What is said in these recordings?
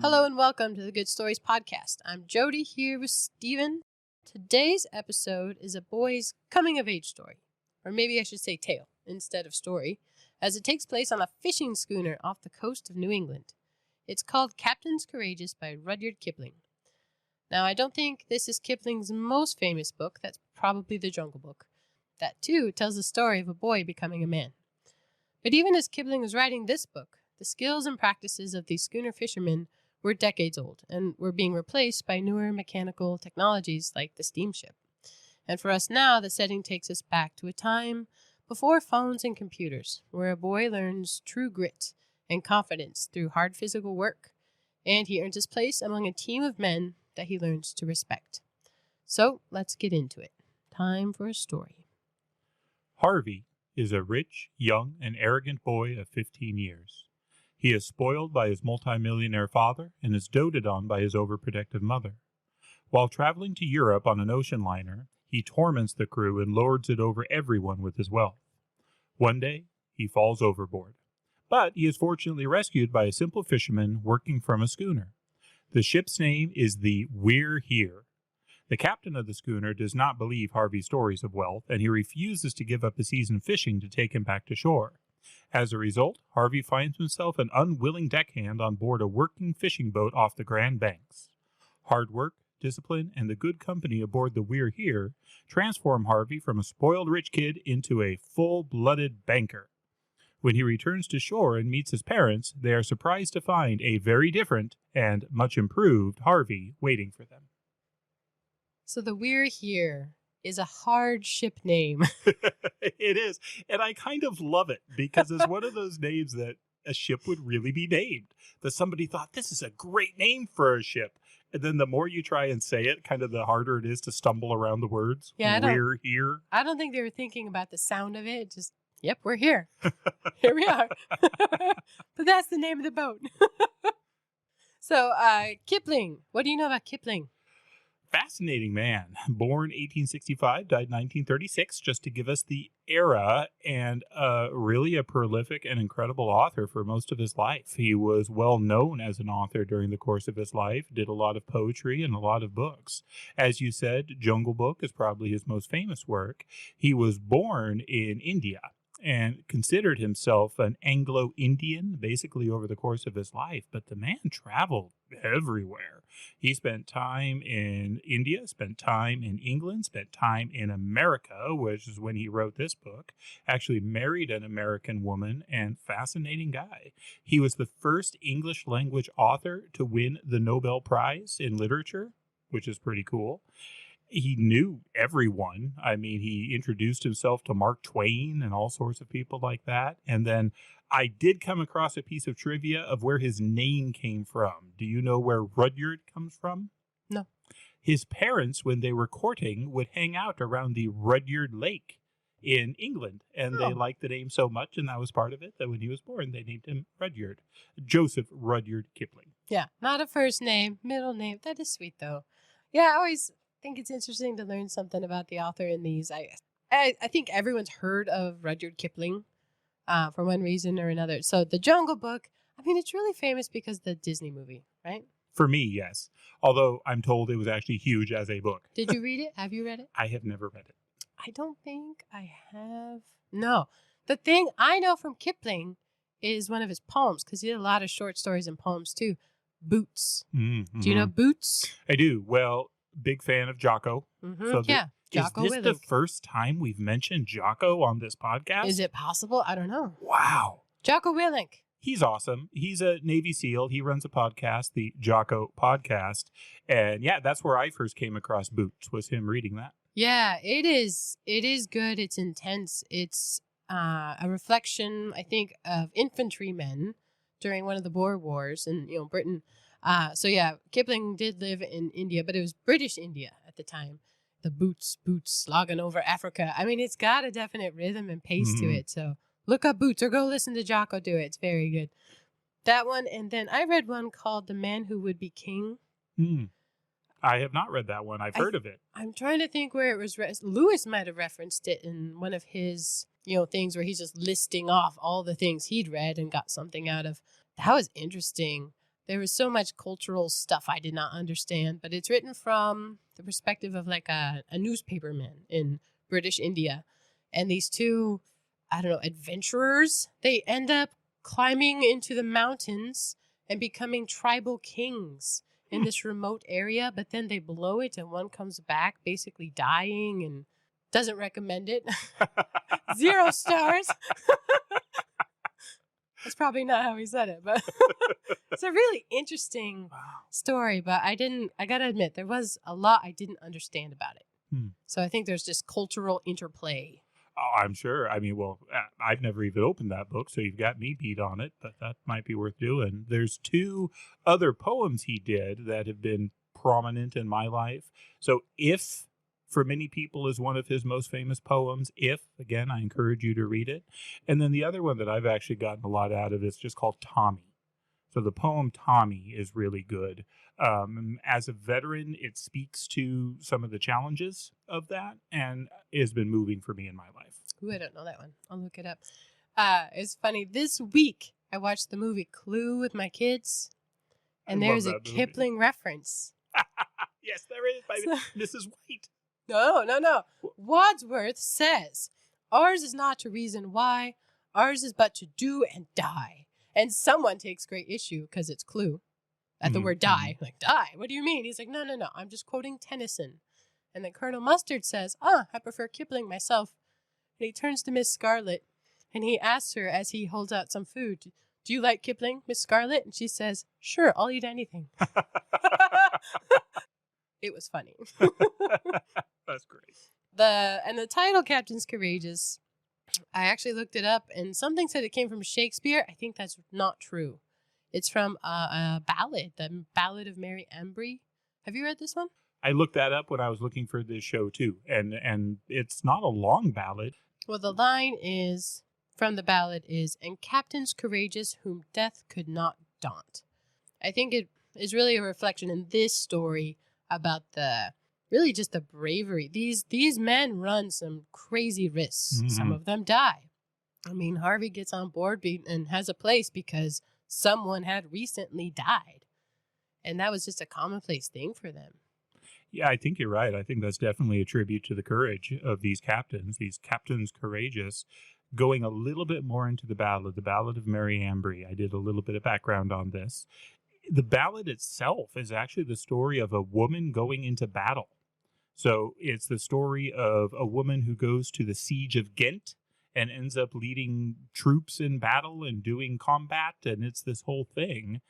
Hello and welcome to the Good Stories Podcast. I'm Jody here with Steven. Today's episode is a boy's coming-of-age story, or maybe I should say tale instead of story, as it takes place on a fishing schooner off the coast of New England. It's called Captains Courageous by Rudyard Kipling. Now, I don't think this is Kipling's most famous book. That's probably The Jungle Book. That, too, tells the story of a boy becoming a man. But even as Kipling was writing this book, the skills and practices of these schooner fishermen were decades old and were being replaced by newer mechanical technologies like the steamship. And for us now, the setting takes us back to a time before phones and computers, where a boy learns true grit and confidence through hard physical work, and he earns his place among a team of men that he learns to respect. So let's get into it. Time for a story. Harvey is a rich, young, and arrogant boy of 15 years. He is spoiled by his multimillionaire father and is doted on by his overprotective mother. While traveling to Europe on an ocean liner, he torments the crew and lords it over everyone with his wealth. One day, he falls overboard. But he is fortunately rescued by a simple fisherman working from a schooner. The ship's name is the We're Here. The captain of the schooner does not believe Harvey's stories of wealth, and he refuses to give up a season fishing to take him back to shore. As a result, Harvey finds himself an unwilling deckhand on board a working fishing boat off the Grand Banks. Hard work, discipline, and the good company aboard the We're Here transform Harvey from a spoiled rich kid into a full-blooded banker. When he returns to shore and meets his parents, they are surprised to find a very different and much improved Harvey waiting for them. So the We're Here is a hard ship name. It is. And I kind of love it because it's one of those names that a ship would really be named. That somebody thought, this is a great name for a ship. And then the more you try and say it, kind of the harder it is to stumble around the words. Yeah, We're here. I don't think they were thinking about the sound of it. Just, yep, we're here. Here we are. But that's the name of the boat. So, Kipling. What do you know about Kipling? Fascinating man. Born 1865, died 1936, just to give us the era, and really a prolific and incredible author for most of his life. He was well known as an author during the course of his life, did a lot of poetry and a lot of books. As you said, Jungle Book is probably his most famous work. He was born in India and considered himself an Anglo-Indian basically over the course of his life. But the man traveled everywhere. He spent time in India, spent time in England, spent time in America, which is when he wrote this book, actually married an American woman, and fascinating guy. He was the first English language author to win the Nobel Prize in literature, which is pretty cool. He knew everyone. I mean, he introduced himself to Mark Twain and all sorts of people like that. And then I did come across a piece of trivia of where his name came from. Do you know where Rudyard comes from? No. His parents, when they were courting, would hang out around the Rudyard Lake in England. And they liked the name so much, and that was part of it, that when he was born, they named him Rudyard. Joseph Rudyard Kipling. Yeah, not a first name, middle name. That is sweet, though. Yeah, I always think it's interesting to learn something about the author in these. I think everyone's heard of Rudyard Kipling for one reason or another. So the Jungle Book, I mean, it's really famous because of the Disney movie, right? For me, yes. Although I'm told it was actually huge as a book. Did you read it? Have you read it? I have never read it. I don't think I have. No. The thing I know from Kipling is one of his poems, because he did a lot of short stories and poems too. Boots. Mm-hmm. Do you know Boots? I do. Well, big fan of Jocko. Mm-hmm. So Jocko is this the first time we've mentioned Jocko on this podcast? Is it possible? I don't know. Wow. Jocko Willink. He's awesome. He's a Navy SEAL. He runs a podcast, the Jocko Podcast. And yeah, that's where I first came across Boots, was him reading that. Yeah, it is. It is good. It's intense. It's a reflection, I think, of infantrymen during one of the Boer Wars in Britain. So yeah, Kipling did live in India, but it was British India at the time. The boots slogging over Africa. I mean, it's got a definite rhythm and pace to it. So look up Boots or go listen to Jocko do it. It's very good. That one, and then I read one called The Man Who Would Be King. I have not read that one. I've heard of it. I'm trying to think where it was. Lewis might have referenced it in one of his, things where he's just listing off all the things he'd read and got something out of. That was interesting. there was so much cultural stuff I did not understand, but it's written from the perspective of like a newspaperman in British India. And these two, I don't know, adventurers, they end up climbing into the mountains and becoming tribal kings in this remote area, but then they blow it and one comes back basically dying and doesn't recommend it. 0 stars. That's probably not how he said it, but it's a really interesting story. But I gotta admit, there was a lot I didn't understand about it. So I think there's just cultural interplay. Oh, I'm sure. I mean, well, I've never even opened that book, so you've got me beat on it, but that might be worth doing. There's 2 other poems he did that have been prominent in my life. So If, for many people, is one of his most famous poems. If, again, I encourage you to read it. And then the other one that I've actually gotten a lot out of is just called Tommy. So the poem Tommy is really good. As a veteran, it speaks to some of the challenges of that and has been moving for me in my life. Ooh, I don't know that one. I'll look it up. It's funny. This week, I watched the movie Clue with my kids, and there's a Kipling reference. Yes, there is, by Mrs. White. No. Wadsworth says, ours is not to reason why, ours is but to do and die. And someone takes great issue, because it's Clue, at the word die. Like, die? What do you mean? He's like, no, I'm just quoting Tennyson. And then Colonel Mustard says, I prefer Kipling myself. And he turns to Miss Scarlet, and he asks her as he holds out some food, do you like Kipling, Miss Scarlet? And she says, sure, I'll eat anything. It was funny. That's great. The title, Captain's Courageous, I actually looked it up, and something said it came from Shakespeare. I think that's not true. It's from a ballad, the Ballad of Mary Ambree. Have you read this one? I looked that up when I was looking for this show, too. And it's not a long ballad. Well, the line is, from the ballad is, and captains courageous whom death could not daunt. I think it is really a reflection in this story about really just the bravery. These men run some crazy risks. Mm-hmm. Some of them die. I mean, Harvey gets on board and has a place because someone had recently died. And that was just a commonplace thing for them. Yeah, I think you're right. I think that's definitely a tribute to the courage of these captains courageous. Going a little bit more into the Ballad of Mary Ambree. I did a little bit of background on this. The ballad itself is actually the story of a woman going into battle. So it's the story of a woman who goes to the siege of Ghent and ends up leading troops in battle and doing combat, and it's this whole thing.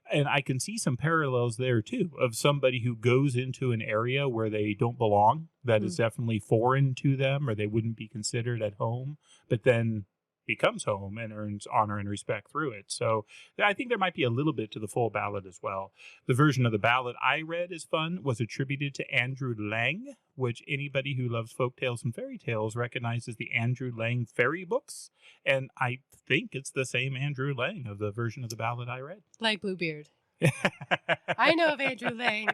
And I can see some parallels there, too, of somebody who goes into an area where they don't belong, that is definitely foreign to them, or they wouldn't be considered at home, but then becomes home and earns honor and respect through it. So I think there might be a little bit to the full ballad as well. The version of the ballad I read is fun, was attributed to Andrew Lang, which anybody who loves folktales and fairy tales recognizes the Andrew Lang fairy books. And I think it's the same Andrew Lang of the version of the ballad I read. Like Bluebeard. I know of Andrew Lang.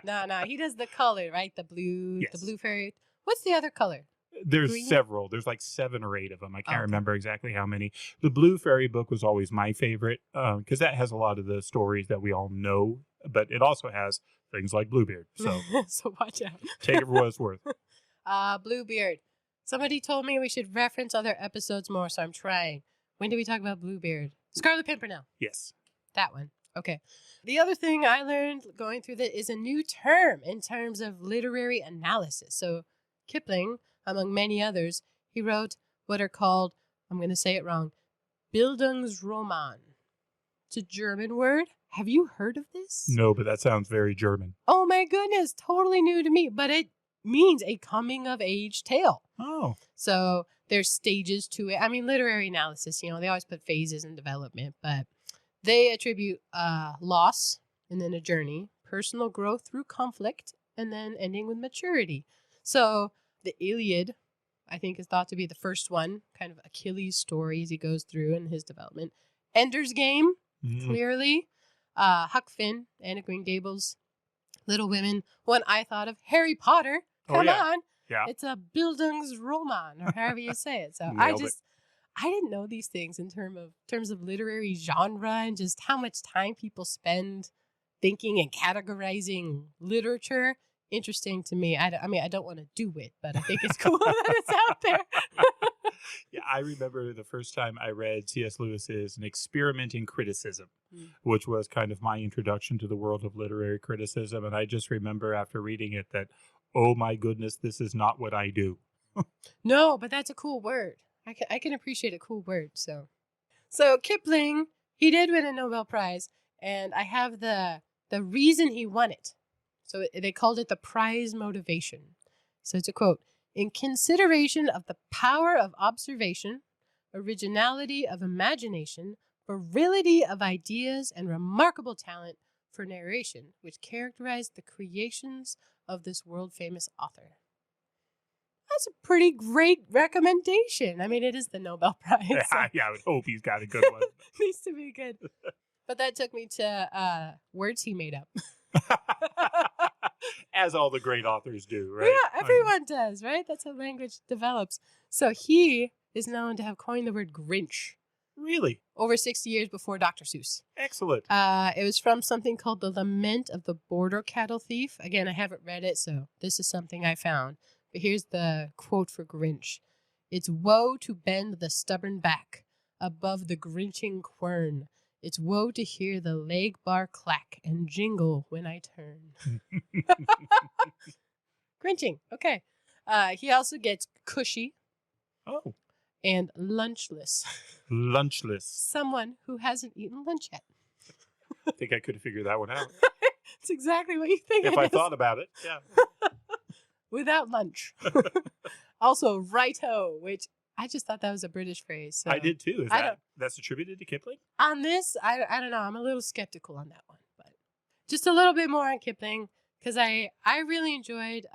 No, he does the color, right? The blue, yes. The blue fairy. What's the other color? There's Green? Several. There's like 7 or 8 of them. I can't remember exactly how many. The Blue Fairy book was always my favorite because that has a lot of the stories that we all know, but it also has things like Bluebeard. So, so watch out. Take it for what it's worth. Bluebeard. Somebody told me we should reference other episodes more, so I'm trying. When did we talk about Bluebeard? Scarlet Pimpernel. Yes. That one. Okay. The other thing I learned going through that is a new term in terms of literary analysis. So Kipling, among many others, he wrote what are called, I'm going to say it wrong, Bildungsroman. It's a German word. Have you heard of this? No, but that sounds very German. Oh my goodness, totally new to me. But it means a coming-of-age tale. Oh. So there's stages to it. I mean, literary analysis, they always put phases in development, but they attribute loss and then a journey, personal growth through conflict, and then ending with maturity. So the Iliad, I think, is thought to be the first one, kind of Achilles' story as he goes through in his development. Ender's Game, clearly. Huck Finn, Anne of Green Gables, Little Women. One I thought of, Harry Potter. Come on. Yeah. It's a Bildungsroman, or however you say it. So I didn't know these things in terms of literary genre and just how much time people spend thinking and categorizing literature. Interesting to me. I mean, I don't want to do it, but I think it's cool that it's out there. Yeah, I remember the first time I read C.S. Lewis's An Experiment in Criticism, which was kind of my introduction to the world of literary criticism. And I just remember after reading it that, oh my goodness, this is not what I do. No, but that's a cool word. I can appreciate a cool word. So Kipling, he did win a Nobel Prize, and I have the reason he won it. So they called it the prize motivation. So it's a quote: "In consideration of the power of observation, originality of imagination, virility of ideas, and remarkable talent for narration, which characterized the creations of this world-famous author." That's a pretty great recommendation. I mean, it is the Nobel Prize. So. Yeah, I would hope he's got a good one. Needs to be good. But that took me to words he made up. As all the great authors do, right? Yeah, everyone does, right? That's how language develops. So he is known to have coined the word Grinch. Really? Over 60 years before Dr. Seuss. Excellent. It was from something called The Lament of the Border Cattle Thief. Again, I haven't read it, so this is something I found. But here's the quote for Grinch. "It's woe to bend the stubborn back above the grinching quern. It's woe to hear the leg bar clack and jingle when I turn." Grinching. Okay. He also gets cushy. Oh. And lunchless. Lunchless. Someone who hasn't eaten lunch yet. I think I could have figured that one out. It's exactly what you think. If I thought about it, yeah. Without lunch. Also, righto, which I just thought that was a British phrase. So I did too. That's attributed to Kipling? On this, I don't know. I'm a little skeptical on that one, but just a little bit more on Kipling because I really enjoyed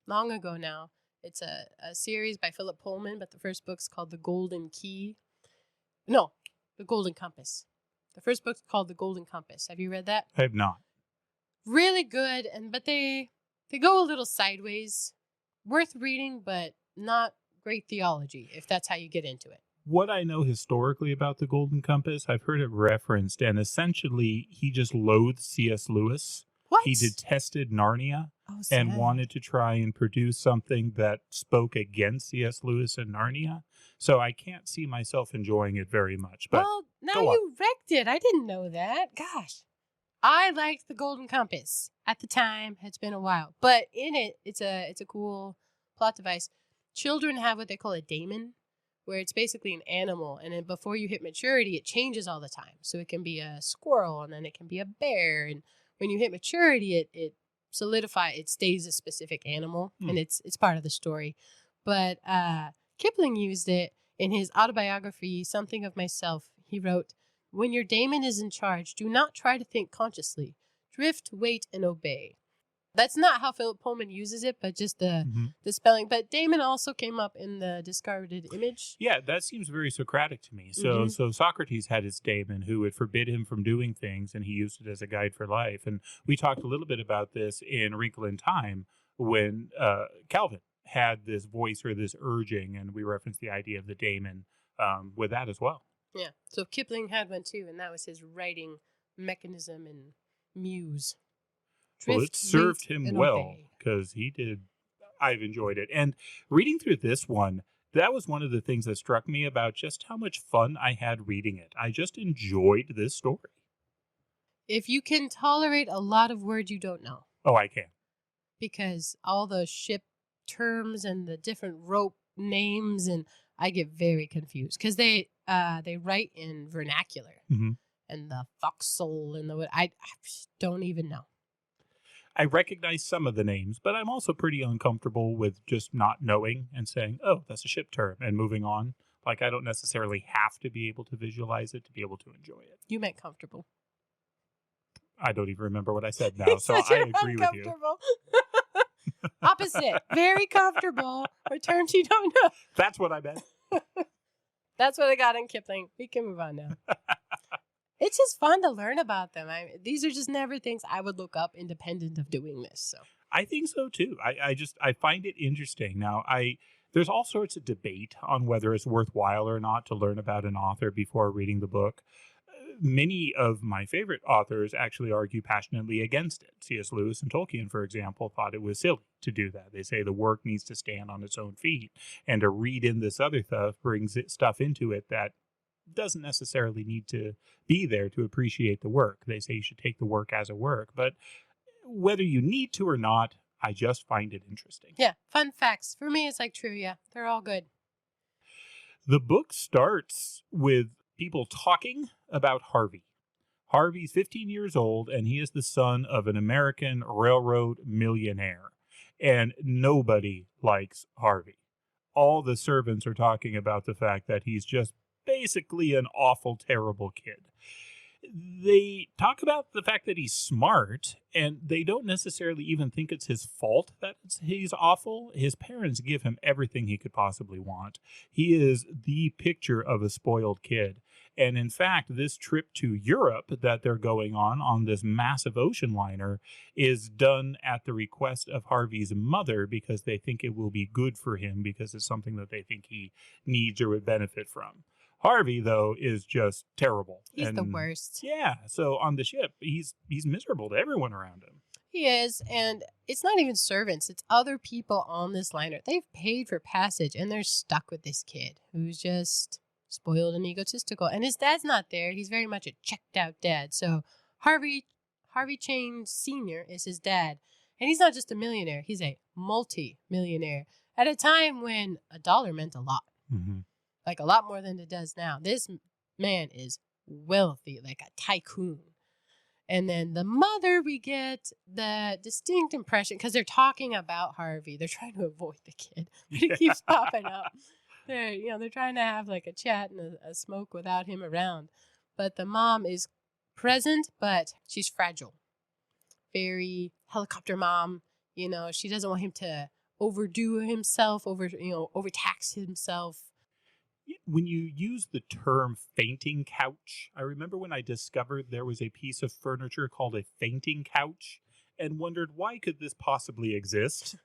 long ago now. It's a series by Philip Pullman, but the first book's called The Golden Key. No, The Golden Compass. The first book's called The Golden Compass. Have you read that? I have not. Really good, but they go a little sideways. Worth reading, but not great theology, if that's how you get into it. What I know historically about The Golden Compass, I've heard it referenced, and essentially he just loathed C.S. Lewis. What? He detested Narnia and sad. wanted to try and produce something that spoke against C.S. Lewis and Narnia. So I can't see myself enjoying it very much. But well, now you wrecked it. I didn't know that. Gosh. I liked The Golden Compass at the time. It's been a while. But in it, it's a cool plot device. Children have what they call a daemon, where it's basically an animal. And then before you hit maturity, it changes all the time. So it can be a squirrel, and then it can be a bear. And when you hit maturity, it stays a specific animal. And it's part of the story. But Kipling used it in his autobiography, Something of Myself. He wrote, "When your daemon is in charge, do not try to think consciously. Drift, wait, and obey." That's not how Philip Pullman uses it, but just the spelling. But daemon also came up in the discarded image. Yeah, that seems very Socratic to me. So Socrates had his daemon who would forbid him from doing things, and he used it as a guide for life. And we talked a little bit about this in Wrinkle in Time when Calvin had this voice or this urging, and we referenced the idea of the daemon with that as well. Yeah, so Kipling had one too, and that was his writing mechanism and muse. Well, it served him well because I've enjoyed it. And reading through this one, that was one of the things that struck me about just how much fun I had reading it. I just enjoyed this story. If you can tolerate a lot of words you don't know. Oh, I can. Because all the ship terms and the different rope names, and I get very confused because they write in vernacular and the forecastle and I don't even know. I recognize some of the names, but I'm also pretty uncomfortable with just not knowing and saying, oh, that's a ship term and moving on. Like, I don't necessarily have to be able to visualize it to be able to enjoy it. You meant comfortable. I don't even remember what I said now, so I agree with you. Opposite. Very comfortable. Or terms you don't know. That's what I meant. That's what I got in Kipling. We can move on now. It's just fun to learn about them. These are just never things I would look up independent of doing this. So I think so too. I find it interesting. Now, There's all sorts of debate on whether it's worthwhile or not to learn about an author before reading the book. Many of my favorite authors actually argue passionately against it. C.S. Lewis and Tolkien, for example, thought it was silly to do that. They say the work needs to stand on its own feet, and to read in this other stuff brings stuff into it that doesn't necessarily need to be there to appreciate the work. They say you should take the work as a work, but whether you need to or not, I just find it interesting. Yeah, fun facts. For me, it's like trivia. They're all good. The book starts with people talking about Harvey. Harvey's 15 years old, and he is the son of an American railroad millionaire. And nobody likes Harvey. All the servants are talking about the fact that he's just basically an awful, terrible kid. They talk about the fact that he's smart, and they don't necessarily even think it's his fault that he's awful. His parents give him everything he could possibly want. He is the picture of a spoiled kid. And in fact, this trip to Europe that they're going on this massive ocean liner, is done at the request of Harvey's mother because they think it will be good for him because it's something that they think he needs or would benefit from. Harvey, though, is just terrible. He's the worst. Yeah, so on the ship, he's miserable to everyone around him. He is, and it's not even servants. It's other people on this liner. They've paid for passage, and they're stuck with this kid who's just spoiled and egotistical. And his dad's not there. He's very much a checked-out dad. So Harvey Cheyne Sr. is his dad. And he's not just a millionaire. He's a multi-millionaire at a time when $1 meant a lot. Mm-hmm. Like a lot more than it does now. This man is wealthy, like a tycoon. And then the mother, we get the distinct impression, because they're talking about Harvey. They're trying to avoid the kid, but he keeps popping up. They're trying to have like a chat and a smoke without him around. But the mom is present, but she's fragile. Very helicopter mom. She doesn't want him to overdo himself, overtax himself. When you use the term fainting couch, I remember when I discovered there was a piece of furniture called a fainting couch and wondered, why could this possibly exist?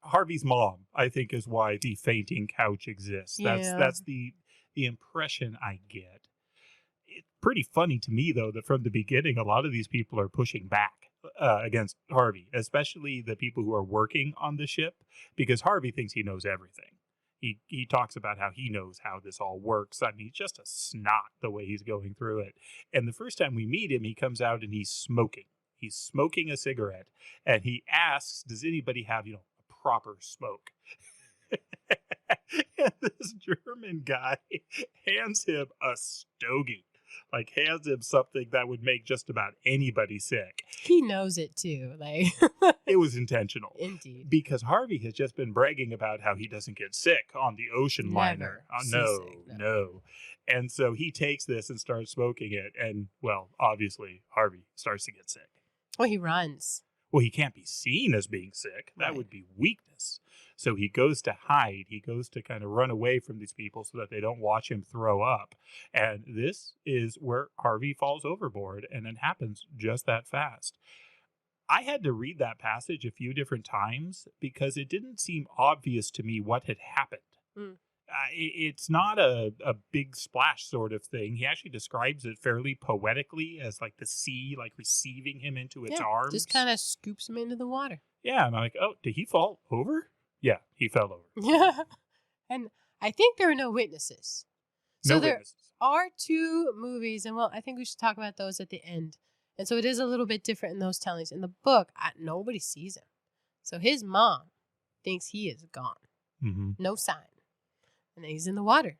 Harvey's mom, I think, is why the fainting couch exists. That's the impression I get. It's pretty funny to me, though, that from the beginning, a lot of these people are pushing back against Harvey, especially the people who are working on the ship, because Harvey thinks he knows everything. He talks about how he knows how this all works. I mean, he's just a snot the way he's going through it. And the first time we meet him, he comes out and he's smoking. He's smoking a cigarette. And he asks, does anybody have, a proper smoke? And this German guy hands him a stogie. Like, hands him something that would make just about anybody sick. He knows it, too. It was intentional. Indeed. Because Harvey has just been bragging about how he doesn't get sick on the ocean liner. No. And so he takes this and starts smoking it. And, well, obviously, Harvey starts to get sick. Well, he runs. Well, he can't be seen as being sick. That would be weakness. So he goes to hide. He goes to kind of run away from these people so that they don't watch him throw up. And this is where Harvey falls overboard, and it happens just that fast. I had to read that passage a few different times because it didn't seem obvious to me what had happened. Mm. It's not a big splash sort of thing. He actually describes it fairly poetically as like the sea, like receiving him into its arms. Just kind of scoops him into the water. Yeah, and I'm like, oh, did he fall over? Yeah, he fell over. Yeah, and I think there are no witnesses. So there are 2 movies, and I think we should talk about those at the end. And so it is a little bit different in those tellings. In the book, nobody sees him. So his mom thinks he is gone. Mm-hmm. No sign. And then he's in the water.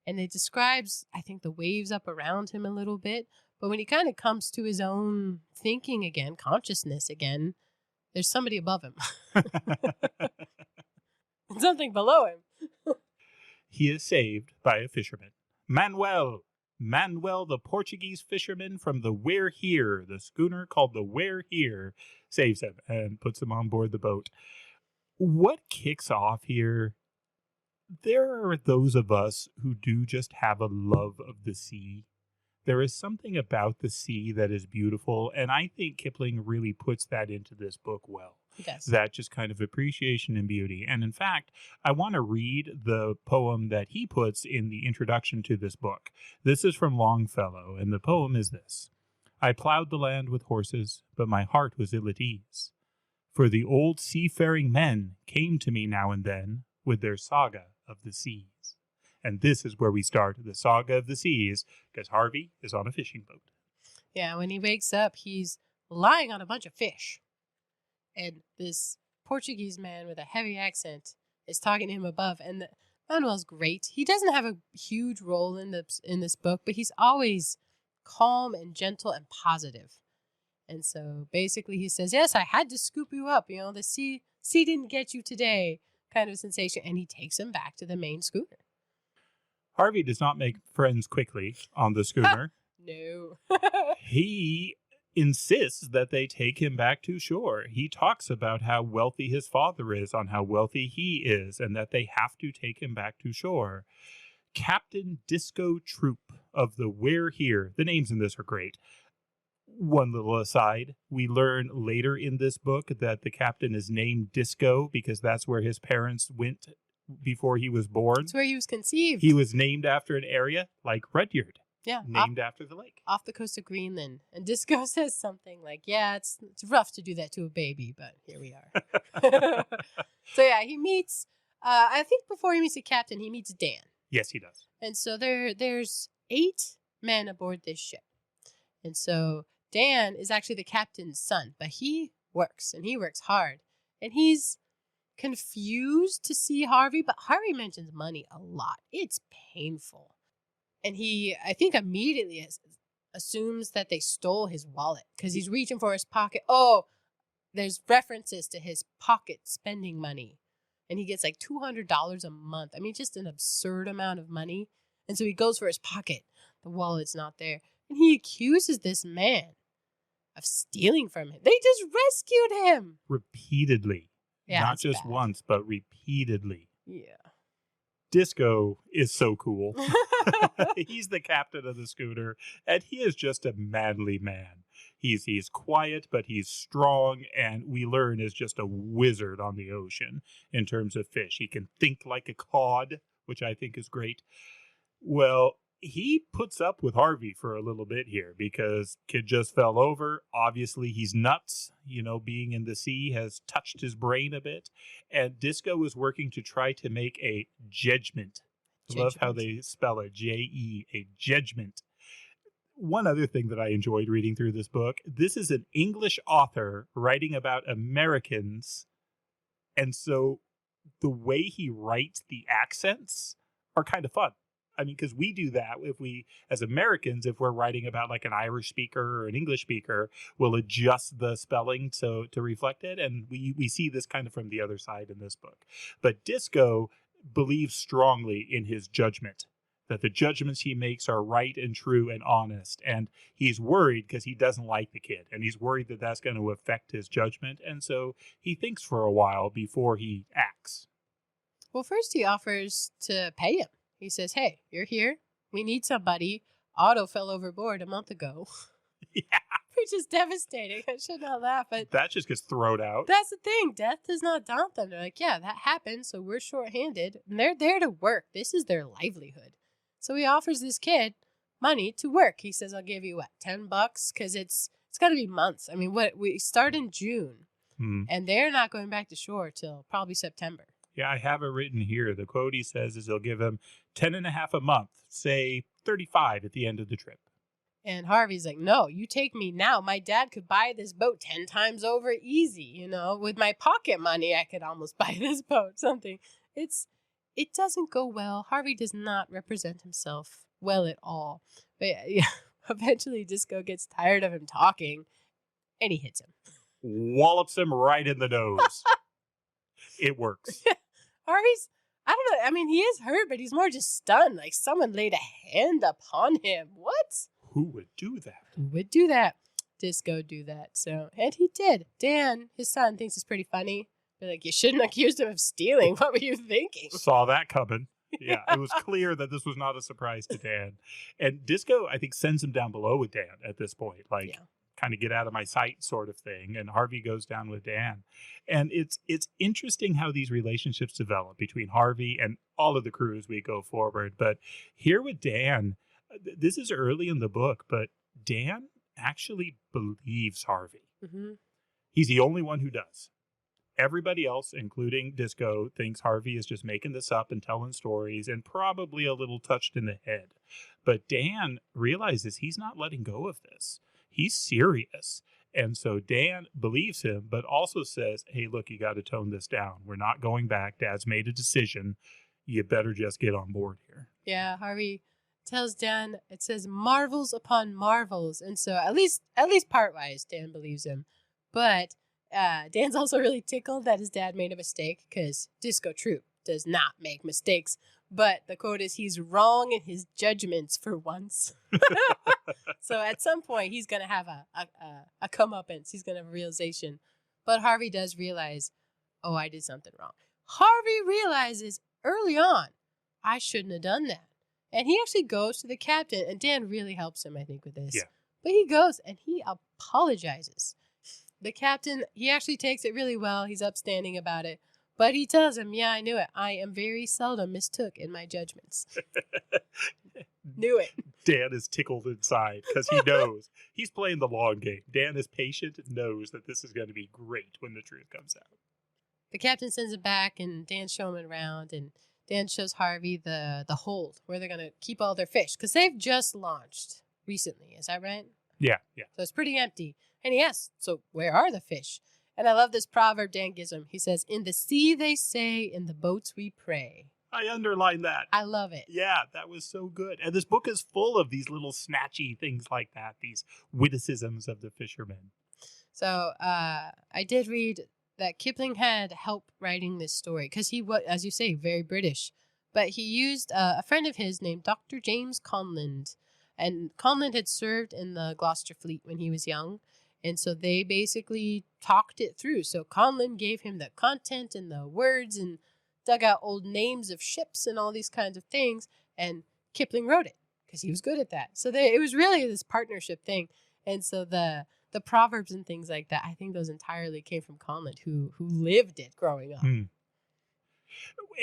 And it describes, I think, the waves up around him a little bit. But when he kind of comes to his own thinking again, consciousness again, there's somebody above him. And something below him. He is saved by a fisherman. Manuel, the Portuguese fisherman from the We're Here, the schooner called the We're Here, saves him and puts him on board the boat. What kicks off here? There are those of us who do just have a love of the sea. There is something about the sea that is beautiful, and I think Kipling really puts that into this book well. That just kind of appreciation and beauty. And in fact, I want to read the poem that he puts in the introduction to this book. This is from Longfellow, and the poem is this. I plowed the land with horses, but my heart was ill at ease. For the old seafaring men came to me now and then with their saga of the seas. And this is where we start the saga of the seas, because Harvey is on a fishing boat. Yeah, when he wakes up, he's lying on a bunch of fish. And this Portuguese man with a heavy accent is talking to him above. And Manuel's great. He doesn't have a huge role in this book, but he's always calm and gentle and positive. And so basically he says, yes, I had to scoop you up. You know, the sea didn't get you today kind of sensation. And he takes him back to the main schooner. Harvey does not make friends quickly on the schooner. No. He insists that they take him back to shore. He talks about how wealthy his father is, on how wealthy he is, and that they have to take him back to shore. Captain Disco Troop of the We're Here. The names in this are great. One little aside, we learn later in this book that the captain is named Disco because that's where his parents went before he was born. That's where he was conceived. He was named after an area like Rudyard. Yeah. Named after the lake. Off the coast of Greenland. And Disco says something like, yeah, it's rough to do that to a baby, but here we are. So yeah, he meets, I think before he meets the captain, he meets Dan. Yes, he does. And so there's 8 men aboard this ship. And so Dan is actually the captain's son, but he works, and he works hard. And he's confused to see Harvey, but Harvey mentions money a lot. It's painful. And he, I think, immediately assumes that they stole his wallet because he's reaching for his pocket. Oh, there's references to his pocket spending money. And he gets like $200 a month. I mean, just an absurd amount of money. And so he goes for his pocket. The wallet's not there. And he accuses this man of stealing from him. They just rescued him. Repeatedly. Yeah, not just bad. once, but repeatedly. Yeah. Disco is so cool. He's the captain of the schooner, and he is just a manly man. He's quiet, but he's strong, and we learn is just a wizard on the ocean in terms of fish. He can think like a cod, which I think is great. Well, he puts up with Harvey for a little bit here because kid just fell over. Obviously, he's nuts. You know, being in the sea has touched his brain a bit. And Disco is working to try to make a judgment. I love how they spell it, J-E, a judgment. One other thing that I enjoyed reading through this book, this is an English author writing about Americans. And so the way he writes the accents are kind of fun. I mean, because we do that if we, as Americans, if we're writing about like an Irish speaker or an English speaker, we'll adjust the spelling to reflect it. And we see this kind of from the other side in this book. But Disco believes strongly in his judgment, that the judgments he makes are right and true and honest. And he's worried because he doesn't like the kid. And he's worried that that's going to affect his judgment. And so he thinks for a while before he acts. Well, first he offers to pay him. He says, hey, you're here. We need somebody. Otto fell overboard a month ago. Yeah. Which is devastating. I should not laugh. But that just gets thrown out. That's the thing. Death does not daunt them. They're like, yeah, that happened, so we're shorthanded. And they're there to work. This is their livelihood. So he offers this kid money to work. He says, I'll give you, $10? Because it's got to be months. I mean, we start in June, and they're not going back to shore till probably September. Yeah, I have it written here. The quote he says is he'll give him 10.5 a month, say 35 at the end of the trip. And Harvey's like, no, you take me now. My dad could buy this boat 10 times over easy, you know. With my pocket money, I could almost buy this boat, something. It doesn't go well. Harvey does not represent himself well at all. But yeah, eventually Disco gets tired of him talking, and he hits him. Wallops him right in the nose. It works. Harvey's, I don't know. I mean, he is hurt, but he's more just stunned. Like someone laid a hand upon him. What? Who would do that? Who would do that? Disco do that. So, and he did. Dan, his son, thinks it's pretty funny. They're like, you shouldn't accuse him of stealing. What were you thinking? Saw that coming. Yeah, it was clear that this was not a surprise to Dan. And Disco, I think, sends him down below with Dan at this point. Like, kind of get out of my sight sort of thing. And Harvey goes down with Dan. And it's interesting how these relationships develop between Harvey and all of the crew as we go forward. But here with Dan, this is early in the book, but Dan actually believes Harvey. Mm-hmm. He's the only one who does. Everybody else, including Disco, thinks Harvey is just making this up and telling stories and probably a little touched in the head. But Dan realizes he's not letting go of this. He's serious. And so Dan believes him, but also says, hey, look, you got to tone this down. We're not going back. Dad's made a decision. You better just get on board here. Yeah, Harvey tells Dan, it says marvels upon marvels. And so at least part-wise, Dan believes him. But Dan's also really tickled that his dad made a mistake because Disco Troop does not make mistakes. But the quote is, he's wrong in his judgments for once. So at some point, he's going to have a comeuppance. He's going to have a realization. But Harvey does realize, oh, I did something wrong. Harvey realizes early on, I shouldn't have done that. And he actually goes to the captain, and Dan really helps him, I think, with this. Yeah. But he goes and he apologizes. The captain, he actually takes it really well. He's upstanding about it. But he tells him, yeah, I knew it. I am very seldom mistook in my judgments. Knew it. Dan is tickled inside because he knows he's playing the long game. Dan is patient and knows that this is going to be great when the truth comes out. The captain sends him back, and Dan's showing him around, and Dan shows Harvey the hold where they're going to keep all their fish because they've just launched recently. Is that right? Yeah. So it's pretty empty. And he asks, so where are the fish? And I love this proverb Dan gives him. He says, in the sea they say, in the boats we pray. I underlined that. I love it. Yeah, that was so good. And this book is full of these little snatchy things like that, these witticisms of the fishermen. So I did read that Kipling had help writing this story because he was, as you say, very British. But he used a friend of his named Dr. James Conlon. And Conlon had served in the Gloucester Fleet when he was young. And so they basically talked it through. So Conlon gave him the content and the words and dug out old names of ships and all these kinds of things. And Kipling wrote it because he was good at that. So it was really this partnership thing. And so the proverbs and things like that, I think those entirely came from Conlon, who lived it growing up.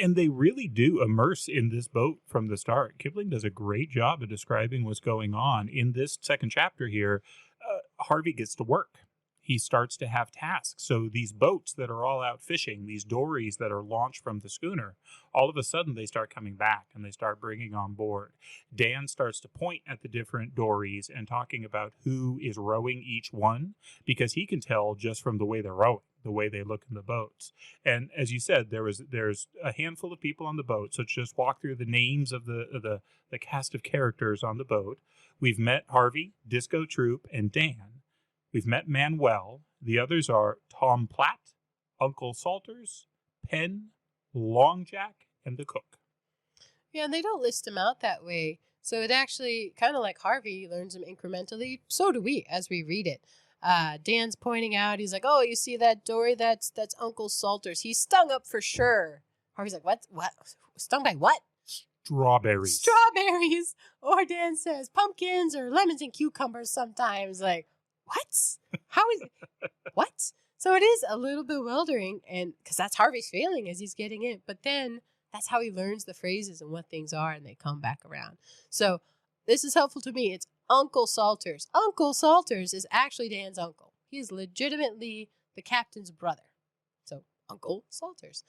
And they really do immerse in this boat from the start. Kipling does a great job of describing what's going on. In this second chapter here, Harvey gets to work. He starts to have tasks. So these boats that are all out fishing, these dories that are launched from the schooner, all of a sudden they start coming back and they start bringing on board. Dan starts to point at the different dories and talking about who is rowing each one, because he can tell just from the way they're rowing, the way they look in the boats. And as you said, there's a handful of people on the boat. So just walk through the names of the cast of characters on the boat. We've met Harvey, Disco Troop, and Dan. We've met Manuel. The others are Tom Platt, Uncle Salters, Penn, Long Jack, and the cook. Yeah, and they don't list them out that way. So it actually, kind of like Harvey learns them incrementally, so do we as we read it. Dan's pointing out, he's like, oh, you see that dory? That's Uncle Salters. He's stung up for sure. Harvey's like, what? Stung by what? Strawberries. Or Dan says pumpkins or lemons and cucumbers sometimes. Like, what? How is it? What? So it is a little bewildering, and because that's Harvey's feeling as he's getting in. But then that's how he learns the phrases and what things are, and they come back around. So this is helpful to me. It's Uncle Salters. Uncle Salters is actually Dan's uncle. He is legitimately the captain's brother. So Uncle Salters.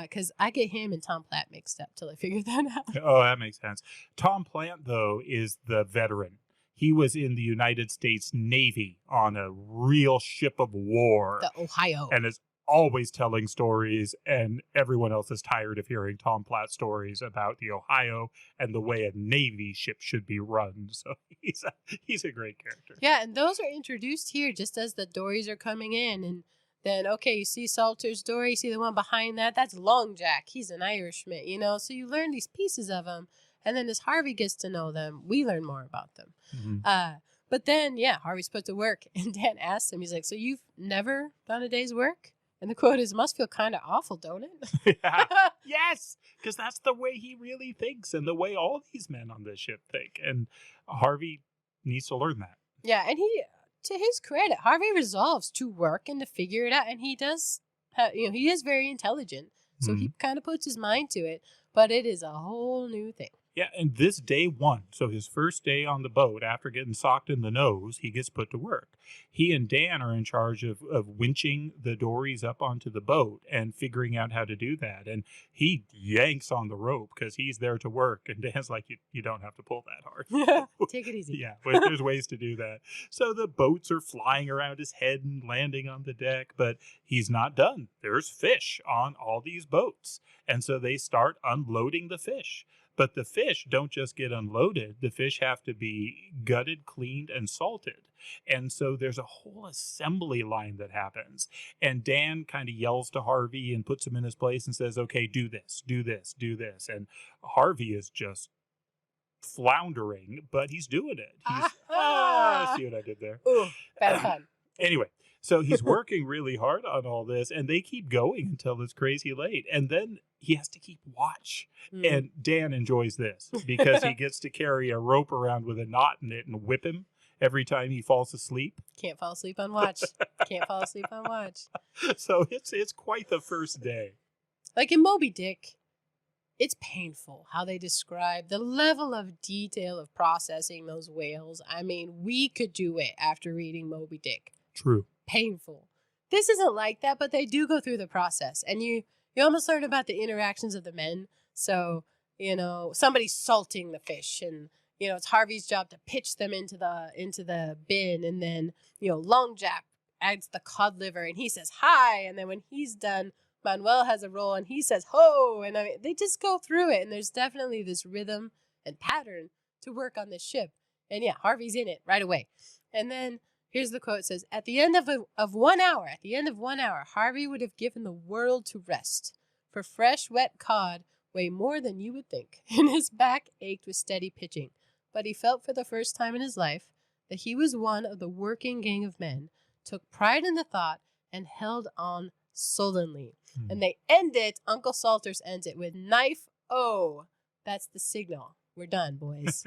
Because I get him and Tom Platt mixed up till I figure that out. Oh, that makes sense. Tom Platt, though, is the veteran. He was in the United States Navy on a real ship of war. The Ohio. And is always telling stories, and everyone else is tired of hearing Tom Platt stories about the Ohio and the way a Navy ship should be run. So he's a great character. Yeah, and those are introduced here just as the dories are coming in. And then, okay, you see Salter's dory, you see the one behind that, that's Long Jack. He's an Irishman, so you learn these pieces of them. And then as Harvey gets to know them, we learn more about them. But then, Harvey's put to work, and Dan asks him, he's like, so you've never done a day's work? And the quote is, must feel kind of awful, don't it? Yeah. Yes, because that's the way he really thinks and the way all these men on this ship think. And Harvey needs to learn that. Yeah, and he to his credit, Harvey resolves to work and to figure it out. And he does, he is very intelligent. So he kind of puts his mind to it. But it is a whole new thing. Yeah, and this day one, so his first day on the boat after getting socked in the nose, he gets put to work. He and Dan are in charge of winching the dories up onto the boat and figuring out how to do that. And he yanks on the rope because he's there to work. And Dan's like, you don't have to pull that hard. Take it easy. Yeah, but there's ways to do that. So the boats are flying around his head and landing on the deck, but he's not done. There's fish on all these boats. And so they start unloading the fish. But the fish don't just get unloaded. The fish have to be gutted, cleaned, and salted. And so there's a whole assembly line that happens. And Dan kind of yells to Harvey and puts him in his place and says, okay, do this, do this, do this. And Harvey is just floundering, but he's doing it. He's, see what I did there? Ooh, bad fun. Anyway. So he's working really hard on all this, and they keep going until it's crazy late. And then he has to keep watch. And Dan enjoys this because he gets to carry a rope around with a knot in it and whip him every time he falls asleep. Can't fall asleep on watch. Can't fall asleep on watch. So it's quite the first day. Like in Moby Dick, it's painful how they describe the level of detail of processing those whales. I mean, we could do it after reading Moby Dick. True. Painful. This isn't like that, but they do go through the process, and you almost learn about the interactions of the men. So, somebody's salting the fish, and it's Harvey's job to pitch them into the bin, and then Long Jack adds the cod liver, and he says hi, and then when he's done, Manuel has a roll, and he says ho, and they just go through it, and there's definitely this rhythm and pattern to work on this ship, and yeah, Harvey's in it right away, and then. Here's the quote. It says, at the end of 1 hour, Harvey would have given the world to rest. For fresh, wet cod weigh more than you would think, and his back ached with steady pitching. But he felt for the first time in his life that he was one of the working gang of men, took pride in the thought, and held on sullenly. And they end it, Uncle Salters ends it with knife O. That's the signal. We're done, boys.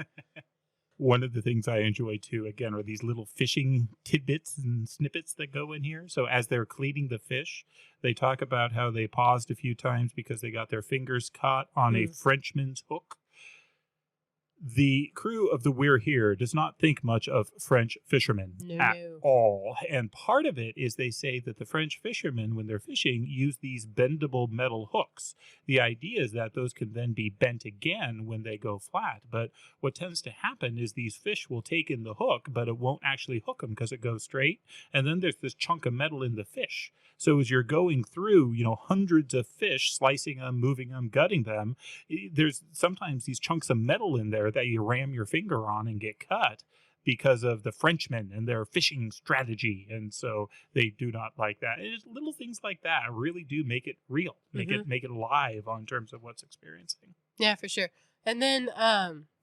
One of the things I enjoy, too, again, are these little fishing tidbits and snippets that go in here. So as they're cleaning the fish, they talk about how they paused a few times because they got their fingers caught on a Frenchman's hook. The crew of the We're Here does not think much of French fishermen at all. And part of it is they say that the French fishermen, when they're fishing, use these bendable metal hooks. The idea is that those can then be bent again when they go flat. But what tends to happen is these fish will take in the hook, but it won't actually hook them because it goes straight. And then there's this chunk of metal in the fish. So as you're going through, hundreds of fish, slicing them, moving them, gutting them, there's sometimes these chunks of metal in there that you ram your finger on and get cut because of the Frenchmen and their fishing strategy. And so they do not like that. It's little things like that really do make it real, make it alive on terms of what's experiencing. Yeah, for sure. And then,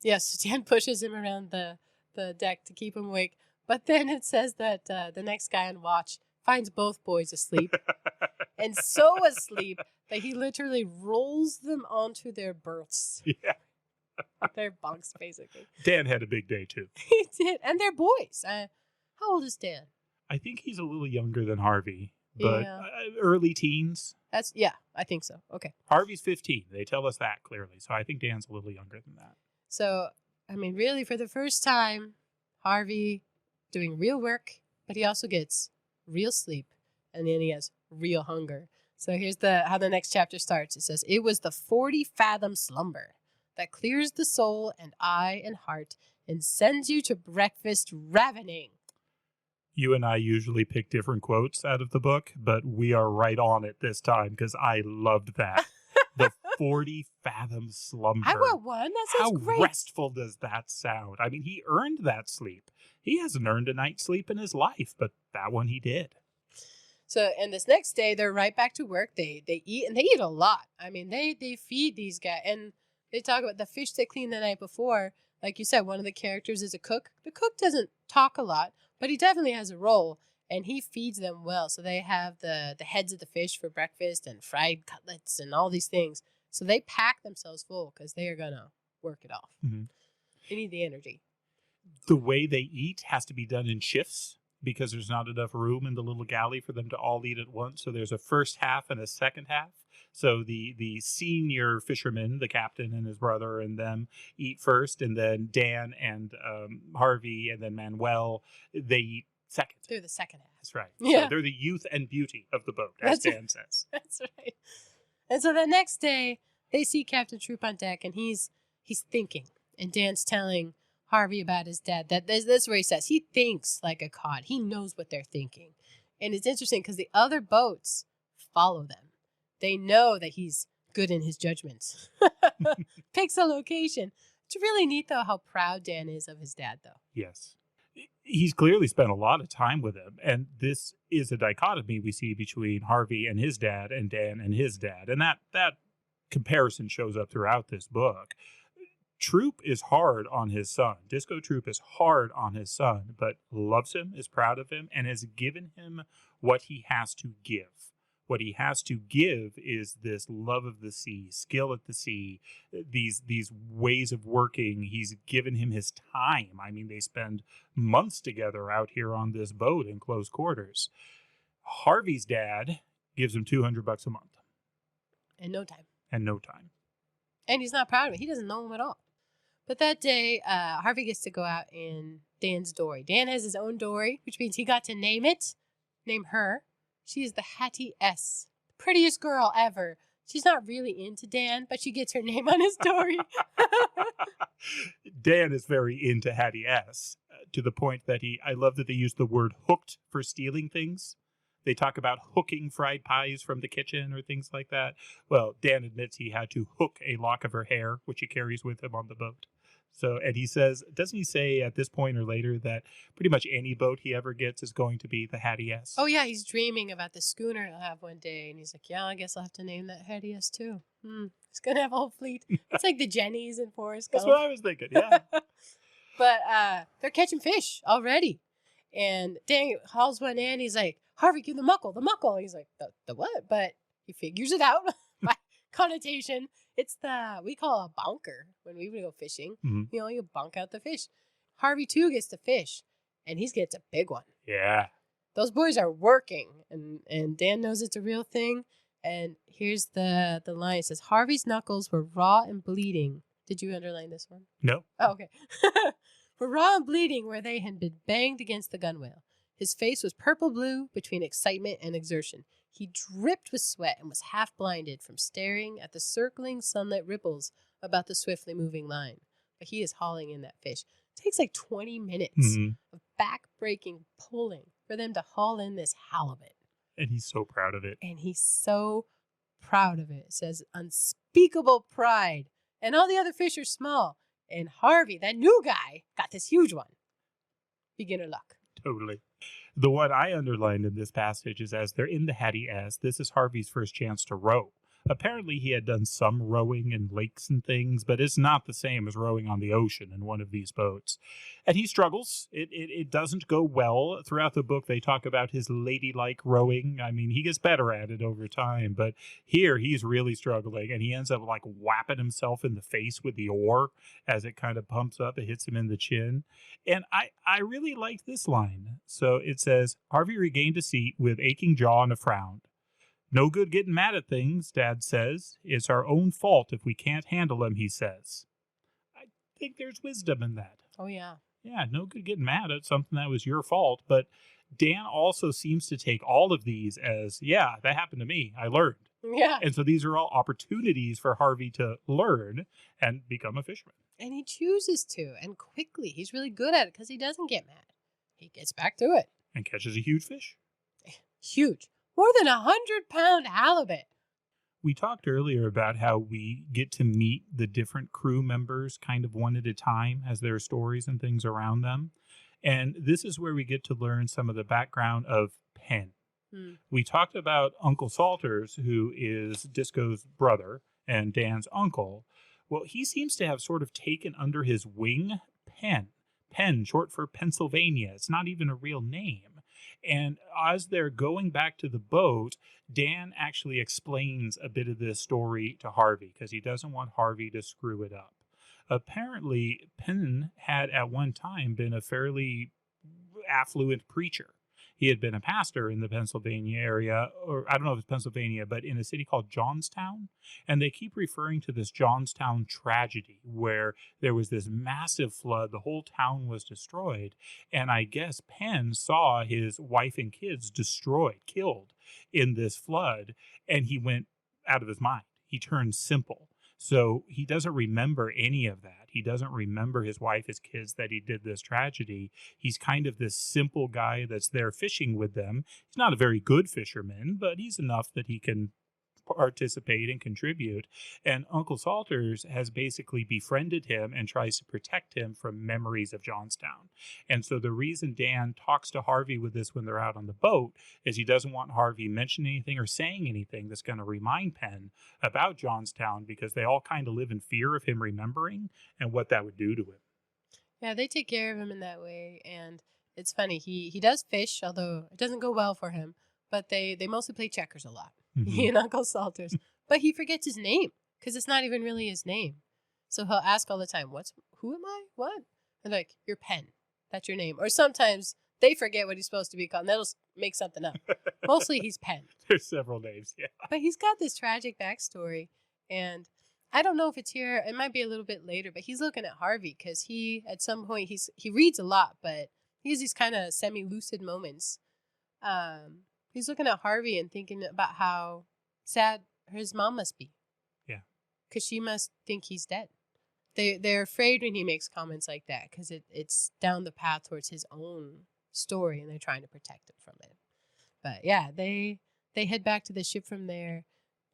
yes, Dan pushes him around the deck to keep him awake. But then it says that the next guy on watch finds both boys asleep and so asleep that he literally rolls them onto their berths. Yeah. Their bunks, basically. Dan had a big day, too. He did. And they're boys. How old is Dan? I think he's a little younger than Harvey, but early teens. I think so. Okay. Harvey's 15. They tell us that clearly. So I think Dan's a little younger than that. So, I mean, really, for the first time, Harvey doing real work, but he also gets real sleep, and then he has real hunger. So here's how the next chapter starts. It says, it was the 40-fathom slumber that clears the soul and eye and heart and sends you to breakfast ravening. You and I usually pick different quotes out of the book, but we are right on it this time because I loved that. The 40-fathom slumber. I want one. That sounds great. How restful does that sound? I mean, he earned that sleep. He hasn't earned a night's sleep in his life, but that one he did. So, and this next day, they're right back to work. They eat, and they eat a lot. I mean, they feed these guys, and they talk about the fish they cleaned the night before. Like you said, one of the characters is a cook. The cook doesn't talk a lot, but he definitely has a role, and he feeds them well. So they have the heads of the fish for breakfast and fried cutlets and all these things. So they pack themselves full because they are going to work it off. Mm-hmm. They need the energy. The way they eat has to be done in shifts because there's not enough room in the little galley for them to all eat at once. So there's a first half and a second half. So the senior fisherman, the captain and his brother and them eat first, and then Dan and Harvey and then Manuel, they eat second. They're the second half. That's right. Yeah. So they're the youth and beauty of the boat, as Dan says. That's right. And so the next day, they see Captain Troop on deck, and he's thinking. And Dan's telling Harvey about his dad. That's where he says he thinks like a cod. He knows what they're thinking. And it's interesting because the other boats follow them. They know that he's good in his judgments. Picks a location. It's really neat, though, how proud Dan is of his dad, though. Yes. He's clearly spent a lot of time with him. And this is a dichotomy we see between Harvey and his dad and Dan and his dad. And that comparison shows up throughout this book. Troop is hard on his son. Disco Troop is hard on his son, but loves him, is proud of him, and has given him what he has to give. What he has to give is this love of the sea, skill at the sea, these ways of working. He's given him his time. I mean, they spend months together out here on this boat in close quarters. Harvey's dad gives him $200 a month. And no time. And he's not proud of it. He doesn't know him at all. But that day, Harvey gets to go out in Dan's dory. Dan has his own dory, which means he got to name her. She is the Hattie S. The prettiest girl ever. She's not really into Dan, but she gets her name on his dory. Dan is very into Hattie S. To the point that I love that they use the word hooked for stealing things. They talk about hooking fried pies from the kitchen or things like that. Well, Dan admits he had to hook a lock of her hair, which he carries with him on the boat. So, and he says, doesn't he say at this point or later that pretty much any boat he ever gets is going to be the Hattie S? Oh, yeah. He's dreaming about the schooner he'll have one day. And he's like, yeah, I guess I'll have to name that Hattie S too. He's going to have a whole fleet. It's like the Jennies in Forrest Gump. That's what I was thinking, yeah. But they're catching fish already. And Dan hauls one in. He's like, Harvey, give the muckle. He's like, the what? But he figures it out by connotation. It's we call a bonker when we would go fishing. Mm-hmm. You know, you bunk out the fish. Harvey, too, gets to fish, and he gets a big one. Yeah. Those boys are working, and Dan knows it's a real thing. And here's the line. It says, Harvey's knuckles were raw and bleeding. Did you underline this one? No. Oh, okay. Were raw and bleeding where they had been banged against the gunwale. His face was purple-blue between excitement and exertion. He dripped with sweat and was half blinded from staring at the circling sunlit ripples about the swiftly moving line. But he is hauling in that fish. It takes like 20 minutes of back-breaking pulling for them to haul in this halibut. And he's so proud of it. It says unspeakable pride. And all the other fish are small. And Harvey, that new guy, got this huge one. Beginner luck. Totally. The one I underlined in this passage is as they're in the Hattie S, this is Harvey's first chance to row. Apparently he had done some rowing in lakes and things, but it's not the same as rowing on the ocean in one of these boats. And he struggles. It doesn't go well. Throughout the book, they talk about his ladylike rowing. I mean, he gets better at it over time, but here he's really struggling, and he ends up like whapping himself in the face with the oar as it kind of pumps up. It hits him in the chin. And I really like this line. So it says, Harvey regained a seat with aching jaw and a frown. No good getting mad at things, Dad says. It's our own fault if we can't handle them, he says. I think there's wisdom in that. Oh, yeah. Yeah, no good getting mad at something that was your fault. But Dan also seems to take all of these as, yeah, that happened to me. I learned. Yeah. And so these are all opportunities for Harvey to learn and become a fisherman. And he chooses to, and quickly. He's really good at it because he doesn't get mad. He gets back to it. And catches a huge fish. Huge. More than 100-pound halibut. We talked earlier about how we get to meet the different crew members kind of one at a time as their stories and things around them. And this is where we get to learn some of the background of Penn. We talked about Uncle Salters, who is Disco's brother and Dan's uncle. Well, he seems to have sort of taken under his wing Penn. Penn, short for Pennsylvania. It's not even a real name. And as they're going back to the boat, Dan actually explains a bit of this story to Harvey because he doesn't want Harvey to screw it up. Apparently, Penn had at one time been a fairly affluent preacher. He had been a pastor in the Pennsylvania area, or I don't know if it's Pennsylvania, but in a city called Johnstown. And they keep referring to this Johnstown tragedy where there was this massive flood. The whole town was destroyed. And I guess Penn saw his wife and kids destroyed, killed in this flood. And he went out of his mind. He turned simple. So he doesn't remember any of that. He doesn't remember his wife, his kids, that he did this tragedy. He's kind of this simple guy that's there fishing with them. He's not a very good fisherman, but he's enough that he can participate and contribute. And Uncle Salters has basically befriended him and tries to protect him from memories of Johnstown. And so the reason Dan talks to Harvey with this when they're out on the boat is he doesn't want Harvey mentioning anything or saying anything that's going to remind Penn about Johnstown, because they all kind of live in fear of him remembering and what that would do to him. Yeah, they take care of him in that way. And it's funny, he does fish, although it doesn't go well for him, but they mostly play checkers a lot. He and Uncle Salters. But he forgets his name because it's not even really his name. So he'll ask all the time, who am I? What? And like, you're Penn. That's your name. Or sometimes they forget what he's supposed to be called and they'll just make something up. Mostly he's Penn. There's several names, yeah. But he's got this tragic backstory. And I don't know if it's here. It might be a little bit later. But he's looking at Harvey because he, at some point, he reads a lot. But he has these kind of semi-lucid moments. He's looking at Harvey and thinking about how sad his mom must be. Yeah. Because she must think he's dead. They're afraid when he makes comments like that because it's down the path towards his own story and they're trying to protect him from it. But yeah, they head back to the ship from there.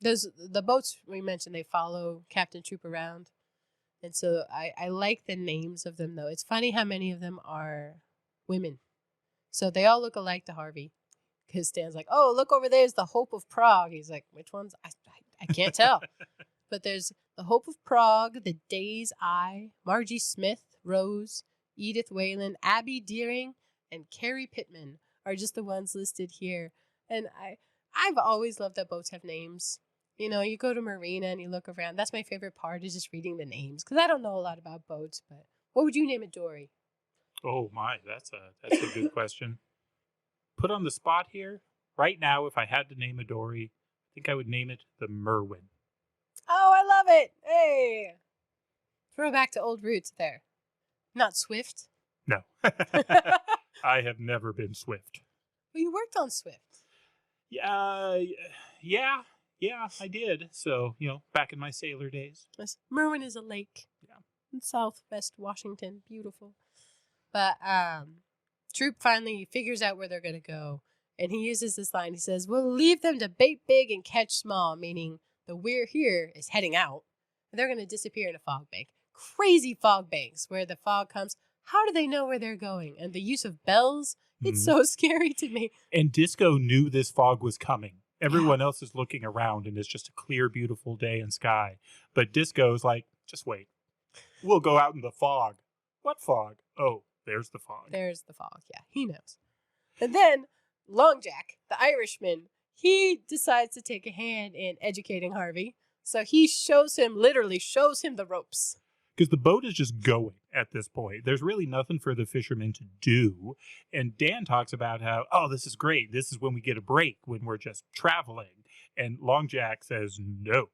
The boats we mentioned, they follow Captain Troop around. And so I like the names of them, though. It's funny how many of them are women. So they all look alike to Harvey. Because Stan's like, oh, look over there's the Hope of Prague. He's like, which one's? I can't tell. But there's the Hope of Prague, the Day's Eye, Margie Smith, Rose, Edith Whalen, Abby Deering, and Carrie Pittman are just the ones listed here. And I've always loved that boats have names. You know, you go to Marina and you look around. That's my favorite part, is just reading the names. Because I don't know a lot about boats, but what would you name a dory? Oh my, that's a good question. Put on the spot here. Right now, if I had to name a dory, I think I would name it the Merwin. Oh, I love it. Hey. Throw back to old roots there. Not Swift? No. I have never been Swift. Well, you worked on Swift. Yeah, I did. So, back in my sailor days. Merwin is a lake. Yeah. In southwest Washington. Beautiful. But, Troop finally figures out where they're going to go, and he uses this line. He says, we'll leave them to bait big and catch small, meaning the we're here is heading out, and they're going to disappear in a fog bank. Crazy fog banks where the fog comes. How do they know where they're going? And the use of bells, it's so scary to me. And Disco knew this fog was coming. Everyone else is looking around, and it's just a clear, beautiful day and sky. But Disco's like, just wait. We'll go out in the fog. What fog? Oh. There's the fog. There's the fog. Yeah, he knows. And then Long Jack, the Irishman, he decides to take a hand in educating Harvey. So he literally shows him the ropes. Because the boat is just going at this point. There's really nothing for the fishermen to do. And Dan talks about how, oh, this is great. This is when we get a break, when we're just traveling. And Long Jack says, no.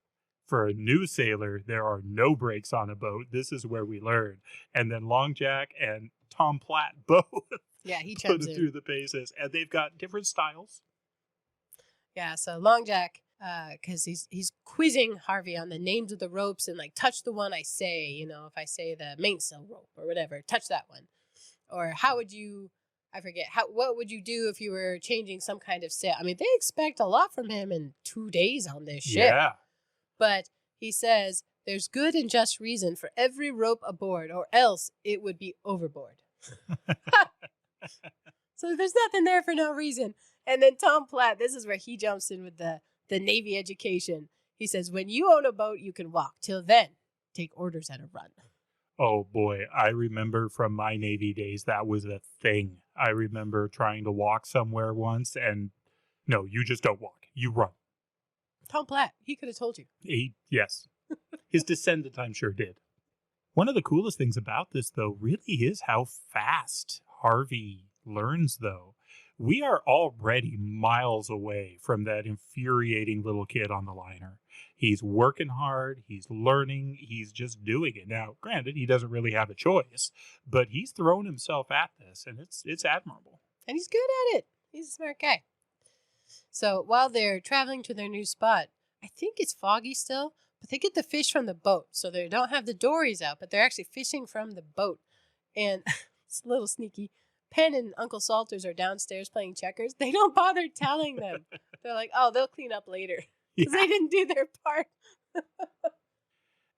For a new sailor, there are no breaks on a boat. This is where we learn. And then Long Jack and Tom Platt both he put it through the paces. And they've got different styles. Yeah, so Long Jack, because he's quizzing Harvey on the names of the ropes and like, touch the one I say, if I say the mainsail rope or whatever, touch that one. Or how would you, what would you do if you were changing some kind of sail? I mean, they expect a lot from him in 2 days on this ship. Yeah. But he says, there's good and just reason for every rope aboard, or else it would be overboard. So there's nothing there for no reason. And then Tom Platt, this is where he jumps in with the Navy education. He says, when you own a boat, you can walk. Till then, take orders at a run. Oh, boy. I remember from my Navy days, that was a thing. I remember trying to walk somewhere once, and no, you just don't walk. You run. Tom Platt, he could have told you. Yes. His descendant, I'm sure, did. One of the coolest things about this, though, really is how fast Harvey learns, though. We are already miles away from that infuriating little kid on the liner. He's working hard, he's learning, he's just doing it. Now, granted, he doesn't really have a choice, but he's thrown himself at this, and it's admirable. And he's good at it. He's a smart guy. So while they're traveling to their new spot, I think it's foggy still, but they get the fish from the boat. So they don't have the dories out, but they're actually fishing from the boat. And it's a little sneaky. Penn and Uncle Salters are downstairs playing checkers. They don't bother telling them. They're like, oh, they'll clean up later. Because they didn't do their part.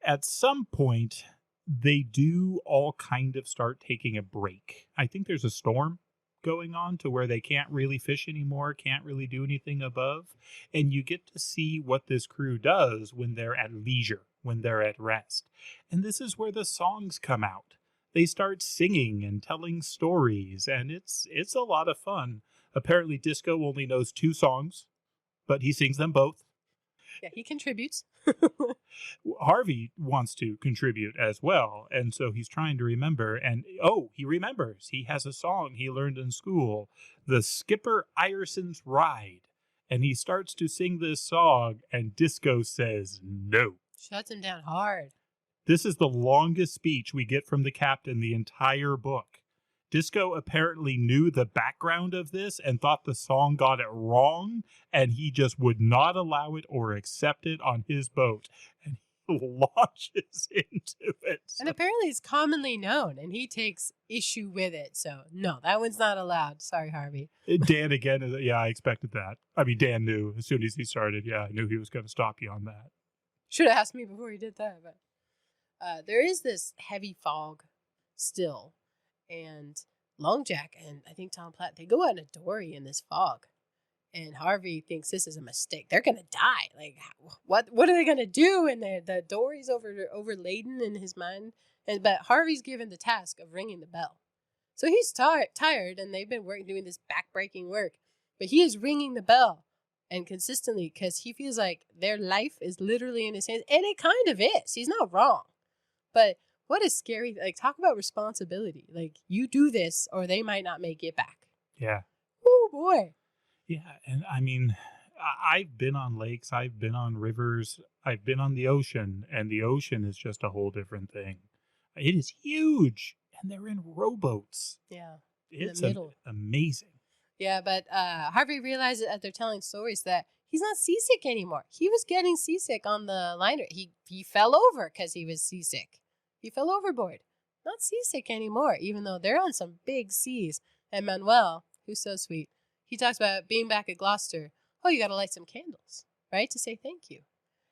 At some point, they do all kind of start taking a break. I think there's a storm going on to where they can't really fish anymore, can't really do anything above. And you get to see what this crew does when they're at leisure, when they're at rest. And this is where the songs come out. They start singing and telling stories, and it's a lot of fun. Apparently, Disco only knows 2 songs, but he sings them both. Yeah, he contributes. Harvey wants to contribute as well, and so he's trying to remember, and he remembers. He has a song he learned in school, the Skipper Ireson's Ride, and he starts to sing this song, and Disco says no. Shuts him down hard. This is the longest speech we get from the captain the entire book. Disco apparently knew the background of this and thought the song got it wrong, and he just would not allow it or accept it on his boat. And he launches into it. And apparently it's commonly known, and he takes issue with it. So, no, that one's not allowed. Sorry, Harvey. Dan again, I expected that. I mean, Dan knew as soon as he started. Yeah, I knew he was going to stop you on that. Should have asked me before he did that. But there is this heavy fog still. And Longjack and I think Tom Platt, they go out in a dory in this fog. And Harvey thinks this is a mistake. They're going to die. Like, what are they going to do? And the dory's overladen in his mind. But Harvey's given the task of ringing the bell. So he's tired, and they've been doing this back-breaking work. But he is ringing the bell, and consistently, because he feels like their life is literally in his hands. And it kind of is. He's not wrong. But what a scary, like, talk about responsibility. Like, you do this or they might not make it back. Yeah. Oh, boy. Yeah, and I mean, I've been on lakes, I've been on rivers, I've been on the ocean, and the ocean is just a whole different thing. It is huge, and they're in rowboats. Yeah. It's amazing. Yeah, but Harvey realizes as they're telling stories that he's not seasick anymore. He was getting seasick on the liner. He fell over because he was seasick. He fell overboard. Not seasick anymore, even though they're on some big seas. And Manuel, who's so sweet, he talks about being back at Gloucester. Oh, you got to light some candles, right, to say thank you.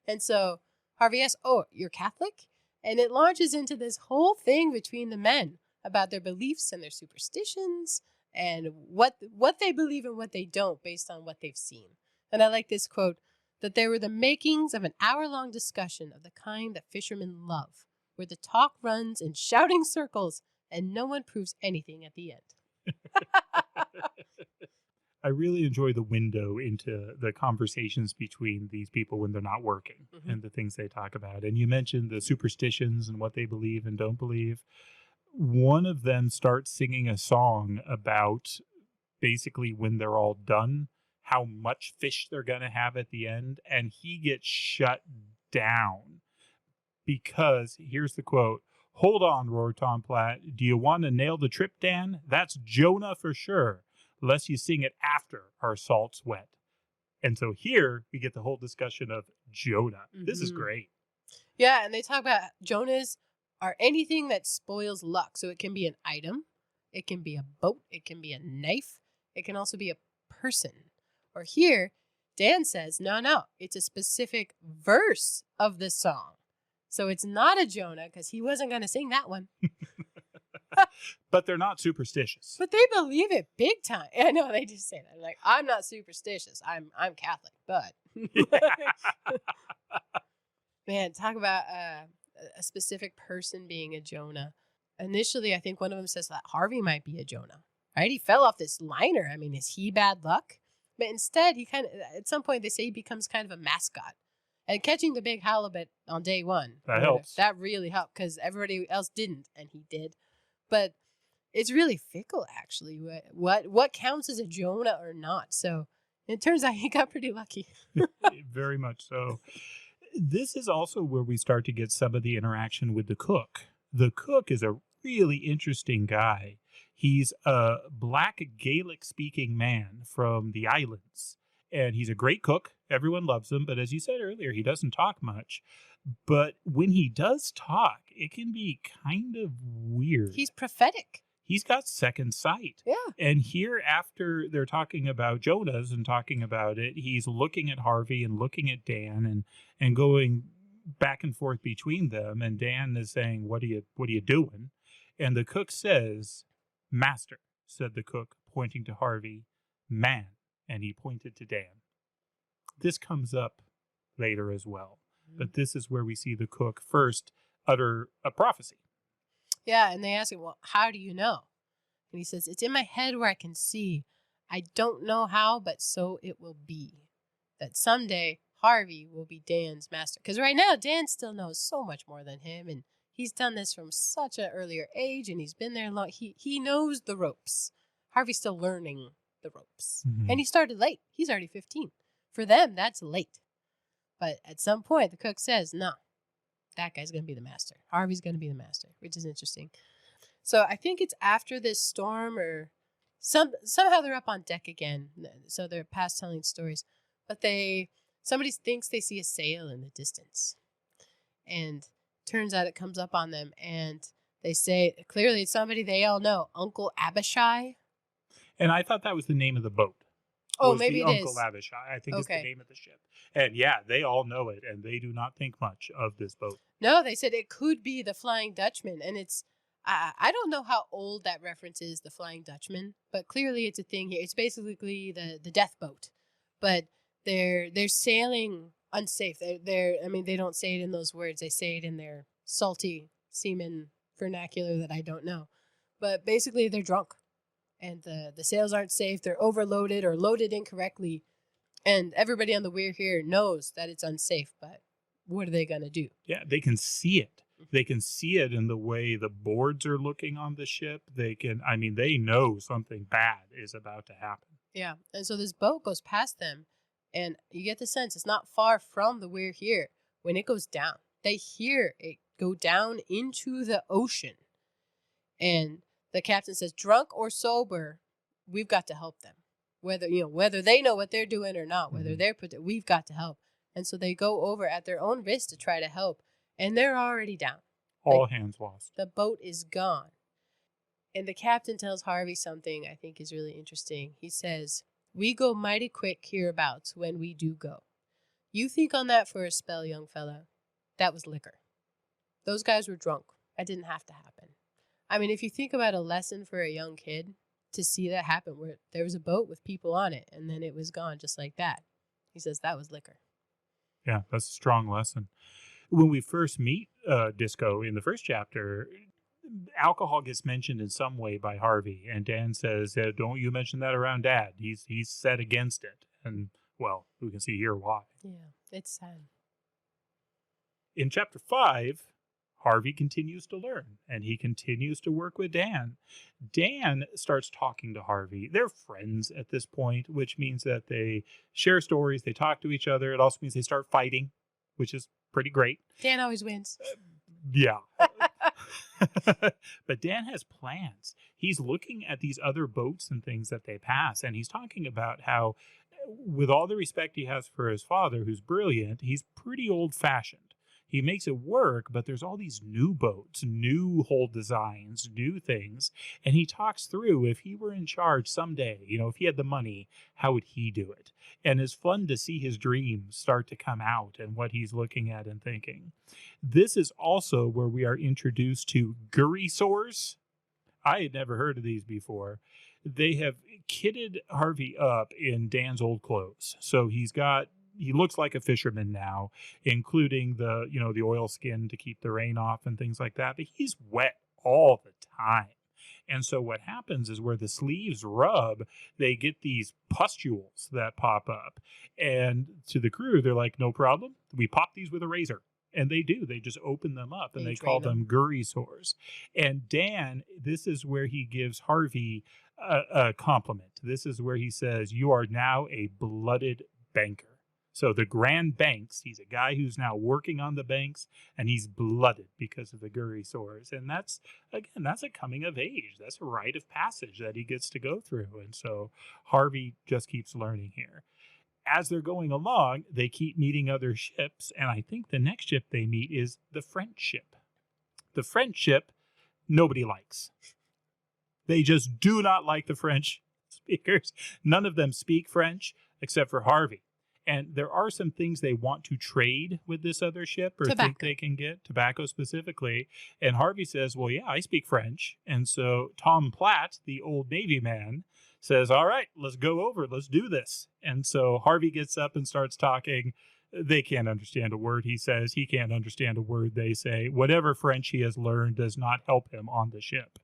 And so Harvey asks, oh, you're Catholic? And it launches into this whole thing between the men about their beliefs and their superstitions and what they believe and what they don't based on what they've seen. And I like this quote, that there were the makings of an hour-long discussion of the kind that fishermen love, where the talk runs in shouting circles and no one proves anything at the end. I really enjoy the window into the conversations between these people when they're not working and the things they talk about. And you mentioned the superstitions and what they believe and don't believe. One of them starts singing a song about basically when they're all done, how much fish they're going to have at the end. And he gets shut down because, here's the quote, "Hold on," roared Tom Platt. "Do you want to nail the trip, Dan? That's Jonah for sure. Unless you sing it after our salt's wet." And so here we get the whole discussion of Jonah. This is great. Yeah, and they talk about Jonahs are anything that spoils luck. So it can be an item, it can be a boat, it can be a knife, it can also be a person. Or here, Dan says, no, it's a specific verse of the song. So it's not a Jonah because he wasn't going to sing that one. But they're not superstitious. But they believe it big time. I know, they just say that. Like, I'm not superstitious. I'm Catholic, but man, talk about a specific person being a Jonah. Initially, I think one of them says that Harvey might be a Jonah, right? He fell off this liner. I mean, is he bad luck? But instead, he kind of, at some point, they say he becomes kind of a mascot. And catching the big halibut on day one. That helps. That really helped because everybody else didn't, and he did. But it's really fickle, actually. What counts as a Jonah or not? So it turns out he got pretty lucky. Very much so. This is also where we start to get some of the interaction with the cook. The cook is a really interesting guy. He's a black Gaelic-speaking man from the islands, and he's a great cook. Everyone loves him, but as you said earlier, he doesn't talk much. But when he does talk, it can be kind of weird. He's prophetic. He's got second sight. Yeah. And here, after they're talking about Jonah's and talking about it, he's looking at Harvey and looking at Dan and going back and forth between them. And Dan is saying, what are you doing? And the cook says, "Master," said the cook, pointing to Harvey. "Man," and he pointed to Dan. This comes up later as well. But this is where we see the cook first utter a prophecy. Yeah, and they ask him, well, how do you know? And he says, it's in my head where I can see. I don't know how, but so it will be. That someday Harvey will be Dan's master. Because right now, Dan still knows so much more than him. And he's done this from such an earlier age. And he's been there long. He knows the ropes. Harvey's still learning the ropes. Mm-hmm. And he started late. He's already 15. For them, that's late. But at some point, the cook says, no, that guy's going to be the master. Harvey's going to be the master, which is interesting. So I think it's after this storm or somehow they're up on deck again. So they're past telling stories. But somebody thinks they see a sail in the distance. And turns out it comes up on them. And they say, clearly it's somebody they all know, Uncle Abishai. And I thought that was the name of the boat. Oh, maybe it is. Uncle Abishai, I think, is the name of the ship. And yeah, they all know it, and they do not think much of this boat. No, they said it could be the Flying Dutchman, and it's, I don't know how old that reference is, the Flying Dutchman, but clearly it's a thing here. It's basically the death boat, but they're sailing unsafe. They don't say it in those words. They say it in their salty seaman vernacular that I don't know, but basically they're drunk. And the sails aren't safe. They're overloaded or loaded incorrectly. And everybody on the weir here knows that it's unsafe. But what are they going to do? Yeah, they can see it. They can see it in the way the boards are looking on the ship. They know something bad is about to happen. Yeah. And so this boat goes past them. And you get the sense it's not far from the weir here. When it goes down, they hear it go down into the ocean. And the captain says, drunk or sober, we've got to help them. Whether they know what they're doing or not, whether we've got to help. And so they go over at their own risk to try to help. And they're already down. All hands lost. The boat is gone. And the captain tells Harvey something I think is really interesting. He says, we go mighty quick hereabouts when we do go. You think on that for a spell, young fella. That was liquor. Those guys were drunk. That didn't have to happen. I mean, if you think about a lesson for a young kid, to see that happen, where there was a boat with people on it, and then it was gone just like that. He says that was liquor. Yeah, that's a strong lesson. When we first meet Disco in the first chapter, alcohol gets mentioned in some way by Harvey, and Dan says, don't you mention that around Dad. He's set against it. And, well, we can see here why. Yeah, it's sad. In chapter 5... Harvey continues to learn, and he continues to work with Dan. Dan starts talking to Harvey. They're friends at this point, which means that they share stories, they talk to each other. It also means they start fighting, which is pretty great. Dan always wins. Yeah. But Dan has plans. He's looking at these other boats and things that they pass, and he's talking about how, with all the respect he has for his father, who's brilliant, he's pretty old-fashioned. He makes it work, but there's all these new boats, new hull designs, new things. And he talks through, if he were in charge someday, if he had the money, how would he do it? And it's fun to see his dreams start to come out and what he's looking at and thinking. This is also where we are introduced to gurry sores. I had never heard of these before. They have kitted Harvey up in Dan's old clothes. So he looks like a fisherman now, including the oil skin to keep the rain off and things like that. But he's wet all the time. And so what happens is where the sleeves rub, they get these pustules that pop up. And to the crew, they're like, no problem. We pop these with a razor. And they do. They just open them up, and They they call drain them gurry sores. And Dan, this is where he gives Harvey a compliment. This is where he says, "You are now a blooded banker." So the Grand Banks, he's a guy who's now working on the banks, and he's blooded because of the gurry sores. And that's, again, that's a coming of age. That's a rite of passage that he gets to go through. And so Harvey just keeps learning here. As they're going along, they keep meeting other ships, and I think the next ship they meet is the French ship. The French ship, nobody likes. They just do not like the French speakers. None of them speak French except for Harvey. And there are some things they want to trade with this other ship or Tobacco. think they can get, tobacco specifically. And Harvey says, well, yeah, I speak French. And so Tom Platt, the old Navy man, says, all right, let's go over. Let's do this. And so Harvey gets up and starts talking. They can't understand a word he says. He can't understand a word they say. Whatever French he has learned does not help him on the ship.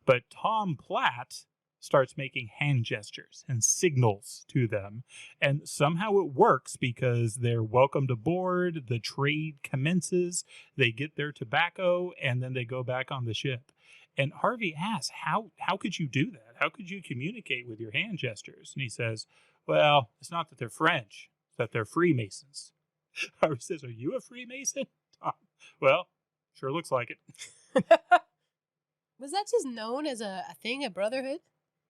But Tom Platt starts making hand gestures and signals to them. And somehow it works because they're welcomed aboard, the trade commences, they get their tobacco, and then they go back on the ship. And Harvey asks, how could you do that? How could you communicate with your hand gestures? And he says, well, it's not that they're French, it's that they're Freemasons. Harvey says, are you a Freemason? Well, sure looks like it. Was that just known as a thing, a brotherhood?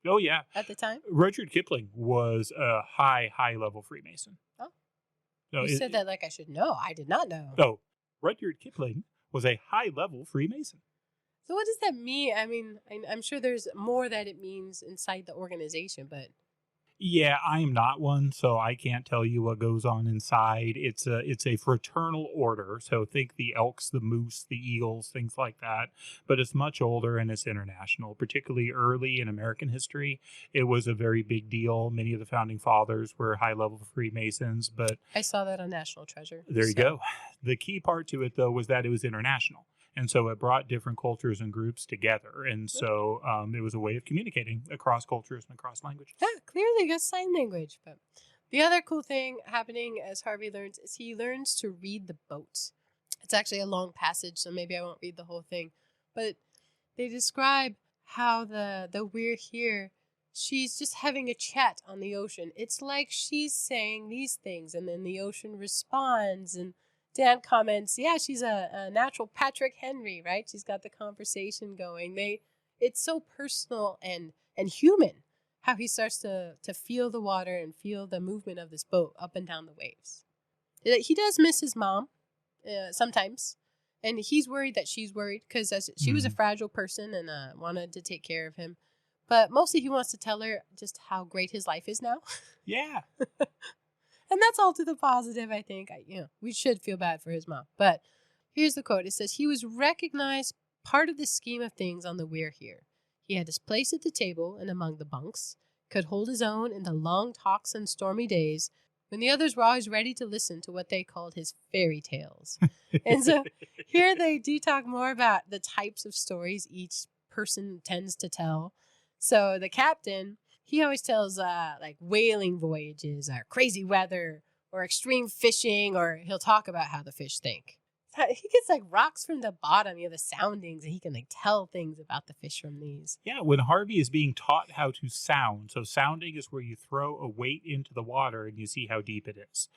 Oh, yeah. At the time? Rudyard Kipling was a high-level Freemason. Oh. No, You said that like I should know. I did not know. No, Rudyard Kipling was a high-level Freemason. So what does that mean? I mean, I'm sure there's more that it means inside the organization, but... Yeah, I am not one, so I can't tell you what goes on inside. It's a fraternal order, so think the elks, the moose, the eagles, things like that. But it's much older and it's international. Particularly early in American history, it was a very big deal. Many of the founding fathers were high-level Freemasons, but... I saw that on National Treasure. There you go. The key part to it, though, was that it was international. And so it brought different cultures and groups together. And so it was a way of communicating across cultures and across language. Yeah, clearly got sign language. But the other cool thing happening as Harvey learns is he learns to read the boat. It's actually a long passage, so maybe I won't read the whole thing. But they describe how the We're Here, she's just having a chat on the ocean. It's like she's saying these things, and then the ocean responds, and Dan comments, yeah, she's a natural Patrick Henry, right? She's got the conversation going. It's so personal and human how he starts to feel the water and feel the movement of this boat up and down the waves. He does miss his mom sometimes, and he's worried that she's worried because she was a fragile person and wanted to take care of him. But mostly he wants to tell her just how great his life is now. Yeah. And that's all to the positive, I think. We should feel bad for his mom. But here's the quote. It says, he was recognized part of the scheme of things on the We're Here. He had his place at the table and among the bunks, could hold his own in the long talks and stormy days when the others were always ready to listen to what they called his fairy tales. And so here they do talk more about the types of stories each person tends to tell. So the captain... he always tells like whaling voyages or crazy weather or extreme fishing, or he'll talk about how the fish think. He gets like rocks from the bottom, the soundings, and he can like tell things about the fish from these. Yeah, when Harvey is being taught how to sound. So sounding is where you throw a weight into the water and you see how deep it is.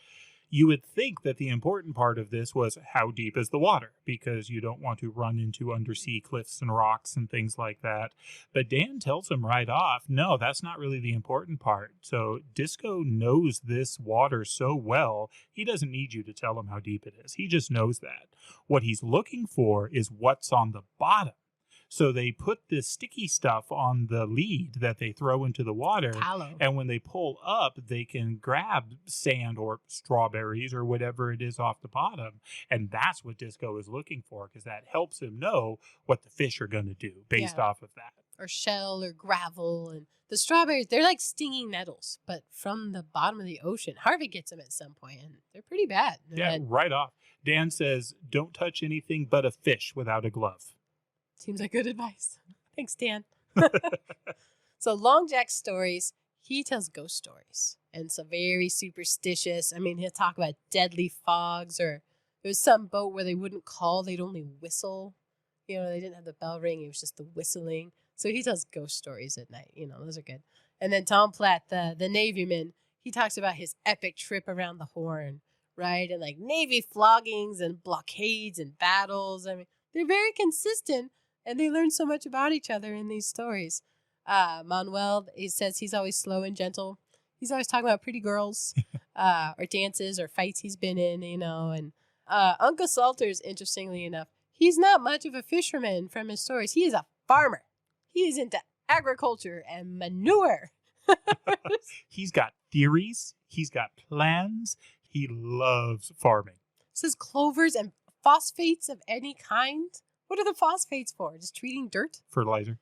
You would think that the important part of this was how deep is the water, because you don't want to run into undersea cliffs and rocks and things like that. But Dan tells him right off, no, that's not really the important part. So Disco knows this water so well, he doesn't need you to tell him how deep it is. He just knows that. What he's looking for is what's on the bottom. So they put this sticky stuff on the lead that they throw into the water. Tallow. And when they pull up, they can grab sand or strawberries or whatever it is off the bottom. And that's what Disco is looking for, because that helps him know what the fish are going to do based off of that. Or shell or gravel. And the strawberries, they're like stinging nettles, but from the bottom of the ocean. Harvey gets them at some point, and they're pretty bad. Yeah, right off. Dan says, don't touch anything but a fish without a glove. Seems like good advice. Thanks, Dan. So Long Jack's stories, he tells ghost stories. And so very superstitious. I mean, he'll talk about deadly fogs or There was some boat where they wouldn't call, they'd only whistle. They didn't have the bell ring, it was just the whistling. So he tells ghost stories at night. Those are good. And then Tom Platt, the Navyman, he talks about his epic trip around the Horn, right? And like Navy floggings and blockades and battles. I mean, they're very consistent, and they learn so much about each other in these stories. Manuel, he says he's always slow and gentle. He's always talking about pretty girls or dances or fights he's been in, And Uncle Salters, interestingly enough, he's not much of a fisherman from his stories. He is a farmer. He is into agriculture and manure. He's got theories. He's got plans. He loves farming. It says clovers and phosphates of any kind. What are the phosphates for? Just treating dirt? Fertilizer.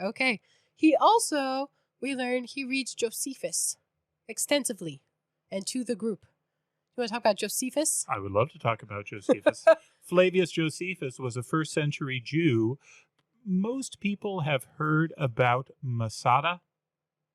Okay. He also, we learned, he reads Josephus extensively and to the group. You want to talk about Josephus? I would love to talk about Josephus. Flavius Josephus was a first century Jew. Most people have heard about Masada.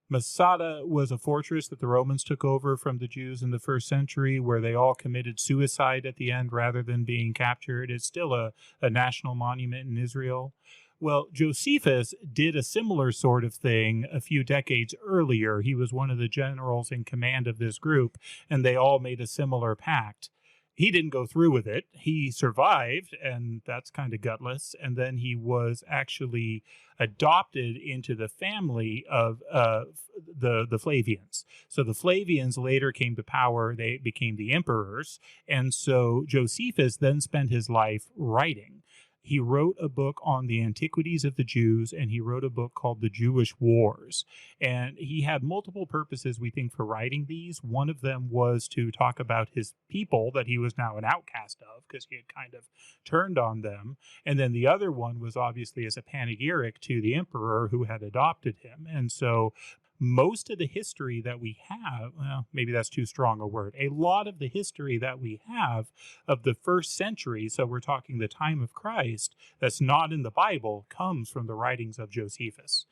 Masada was a fortress that the Romans took over from the Jews in the first century, where they all committed suicide at the end rather than being captured. It's still a national monument in Israel. Well, Josephus did a similar sort of thing a few decades earlier. He was one of the generals in command of this group, and they all made a similar pact. He didn't go through with it. He survived, and that's kind of gutless. And then he was actually adopted into the family of the Flavians. So the Flavians later came to power. They became the emperors. And so Josephus then spent his life writing. He wrote a book on the antiquities of the Jews, and he wrote a book called The Jewish Wars. And he had multiple purposes, we think, for writing these. One of them was to talk about his people that he was now an outcast of, because he had kind of turned on them. And then the other one was obviously as a panegyric to the emperor who had adopted him. And so most of the history that we have, well, maybe that's too strong a word, a lot of the history that we have of the first century, so we're talking the time of Christ, that's not in the Bible, comes from the writings of Josephus.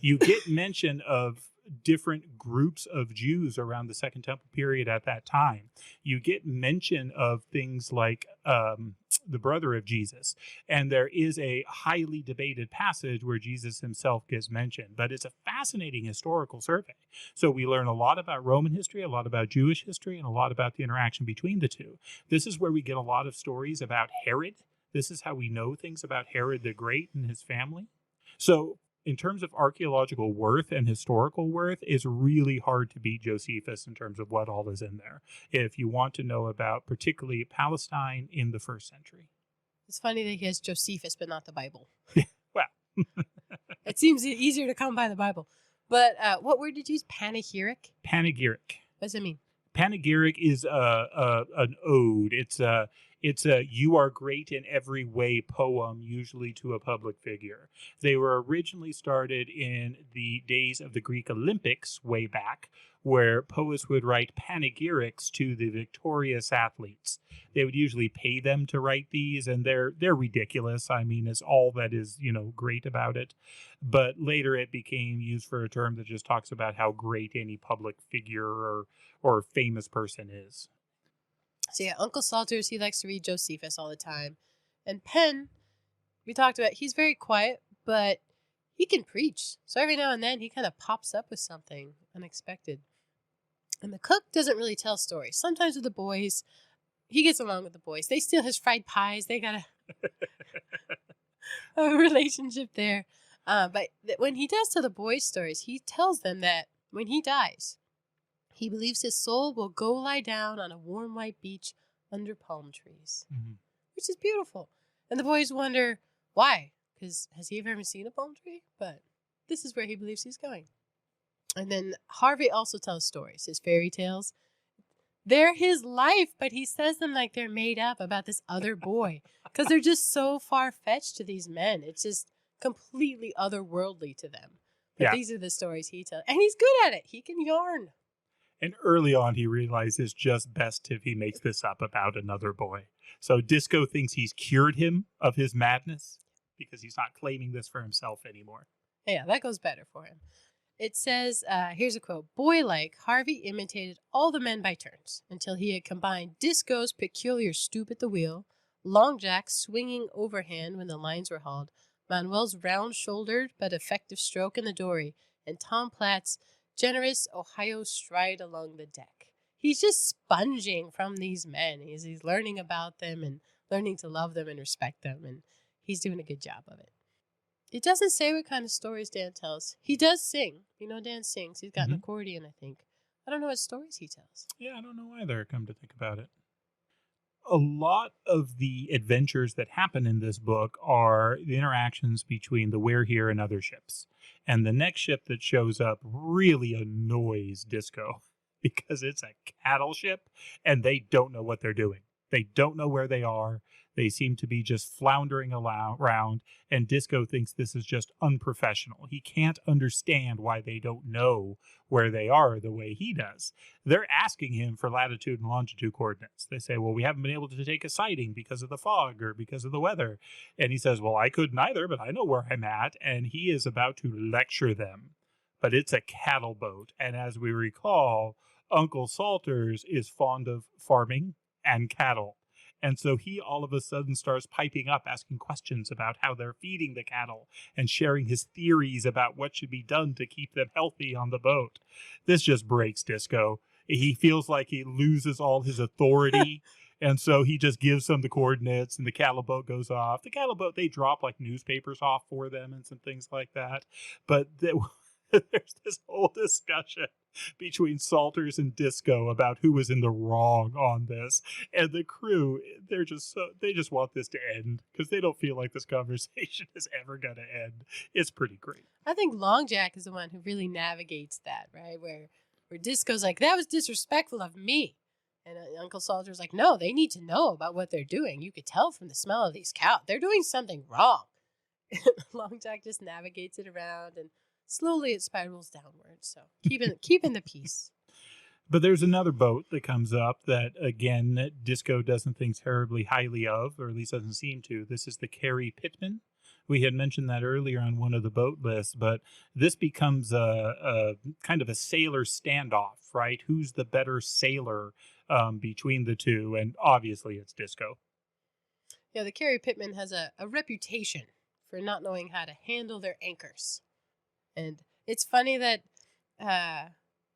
You get mention of different groups of Jews around the Second Temple period at that time. You get mention of things like the brother of Jesus, and there is a highly debated passage where Jesus himself gets mentioned, but it's a fascinating historical survey. So we learn a lot about Roman history, a lot about Jewish history, and a lot about the interaction between the two. This is where we get a lot of stories about Herod. This is how we know things about Herod the Great and his family. So in terms of archaeological worth and historical worth, it's really hard to beat Josephus in terms of what all is in there, if you want to know about particularly Palestine in the first century. It's funny that he has Josephus, but not the Bible. Well. It seems easier to come by the Bible. But what word did you use? Panegyric? Panegyric. What does it mean? Panegyric is an ode. It's a you are great in every way poem, usually to a public figure. They were originally started in the days of the Greek Olympics way back, where poets would write panegyrics to the victorious athletes. They would usually pay them to write these, and they're ridiculous. I mean, it's all that is, great about it. But later it became used for a term that just talks about how great any public figure or famous person is. So yeah, Uncle Salters, he likes to read Josephus all the time. And Penn, we talked about, he's very quiet, but he can preach. So every now and then he kind of pops up with something unexpected. And the cook doesn't really tell stories. Sometimes with the boys, he gets along with the boys. They steal his fried pies. They got a relationship there. But when he does tell the boys stories, he tells them that when he dies, he believes his soul will go lie down on a warm white beach under palm trees, which is beautiful. And the boys wonder why, because has he ever seen a palm tree? But this is where he believes he's going. And then Harvey also tells stories, his fairy tales. They're his life, but he says them like they're made up about this other boy, because they're just so far-fetched to these men. It's just completely otherworldly to them. But these are the stories he tells. And he's good at it. He can yarn. And early on, he realizes just best if he makes this up about another boy. So Disco thinks he's cured him of his madness because he's not claiming this for himself anymore. Yeah, that goes better for him. It says, here's a quote, "Boy-like, Harvey imitated all the men by turns until he had combined Disco's peculiar stoop at the wheel, Long Jack's swinging overhand when the lines were hauled, Manuel's round-shouldered but effective stroke in the dory, and Tom Platt's generous Ohio stride along the deck." He's just sponging from these men. He's learning about them and learning to love them and respect them, and he's doing a good job of it. It doesn't say what kind of stories Dan tells. He does sing. You know, Dan sings. He's got an accordion, I think. I don't know what stories he tells. Yeah, I don't know either, come to think about it. A lot of the adventures that happen in this book are the interactions between the We're Here and other ships. And the next ship that shows up really annoys Disco because it's a cattle ship and they don't know what they're doing. They don't know where they are. They seem to be just floundering around, and Disco thinks this is just unprofessional. He can't understand why they don't know where they are the way he does. They're asking him for latitude and longitude coordinates. They say, well, we haven't been able to take a sighting because of the fog or because of the weather. And he says, well, I couldn't either, but I know where I'm at. And he is about to lecture them. But it's a cattle boat. And as we recall, Uncle Salters is fond of farming and cattle. And so he all of a sudden starts piping up, asking questions about how they're feeding the cattle and sharing his theories about what should be done to keep them healthy on the boat. This just breaks Disco. He feels like he loses all his authority. And so he just gives them the coordinates and the cattle boat goes off. The cattle boat, they drop like newspapers off for them and some things like that. But there's this whole discussion between Salters and Disco about who was in the wrong on this, and the crew, they just want this to end because they don't feel like this conversation is ever gonna end. It's pretty great. I think Long Jack is the one who really navigates that, right? Where Disco's like, that was disrespectful of me, and Uncle Salter's like, no, they need to know about what they're doing. You could tell from the smell of these cows, they're doing something wrong. Long Jack just navigates it around, and slowly it spirals downwards, so keeping the peace. But there's another boat that comes up that, again, Disco doesn't think terribly highly of, or at least doesn't seem to. This is the Harvey Cheyne. We had mentioned that earlier on one of the boat lists, but this becomes a kind of a sailor standoff, right? Who's the better sailor between the two? And obviously it's Disco. Yeah, the Harvey Cheyne has a reputation for not knowing how to handle their anchors. And it's funny that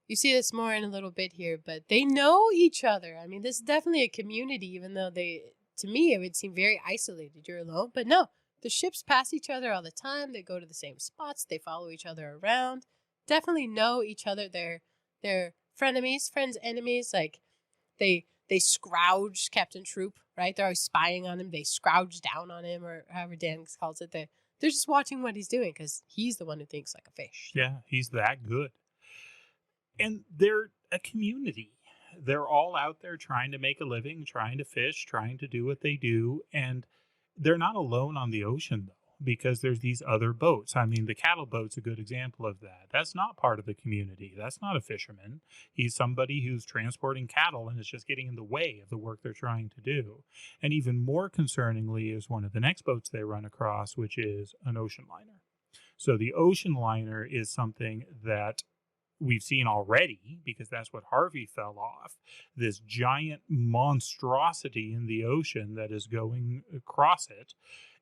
you see this more in a little bit here, but they know each other. I mean, this is definitely a community, even though to me, it would seem very isolated. You're alone. But no, the ships pass each other all the time. They go to the same spots. They follow each other around. Definitely know each other. They're frenemies, friends, enemies. Like, they scrouge Captain Troop, right? They're always spying on him. They scrouge down on him, or however Dan calls it. They're just watching what he's doing because he's the one who thinks like a fish. Yeah, he's that good. And they're a community. They're all out there trying to make a living, trying to fish, trying to do what they do. And they're not alone on the ocean, though, because there's these other boats. I mean, the cattle boat's a good example of that. That's not part of the community. That's not a fisherman. He's somebody who's transporting cattle and is just getting in the way of the work they're trying to do. And even more concerningly is one of the next boats they run across, which is an ocean liner. So the ocean liner is something that we've seen already, because that's what Harvey fell off. This giant monstrosity in the ocean that is going across it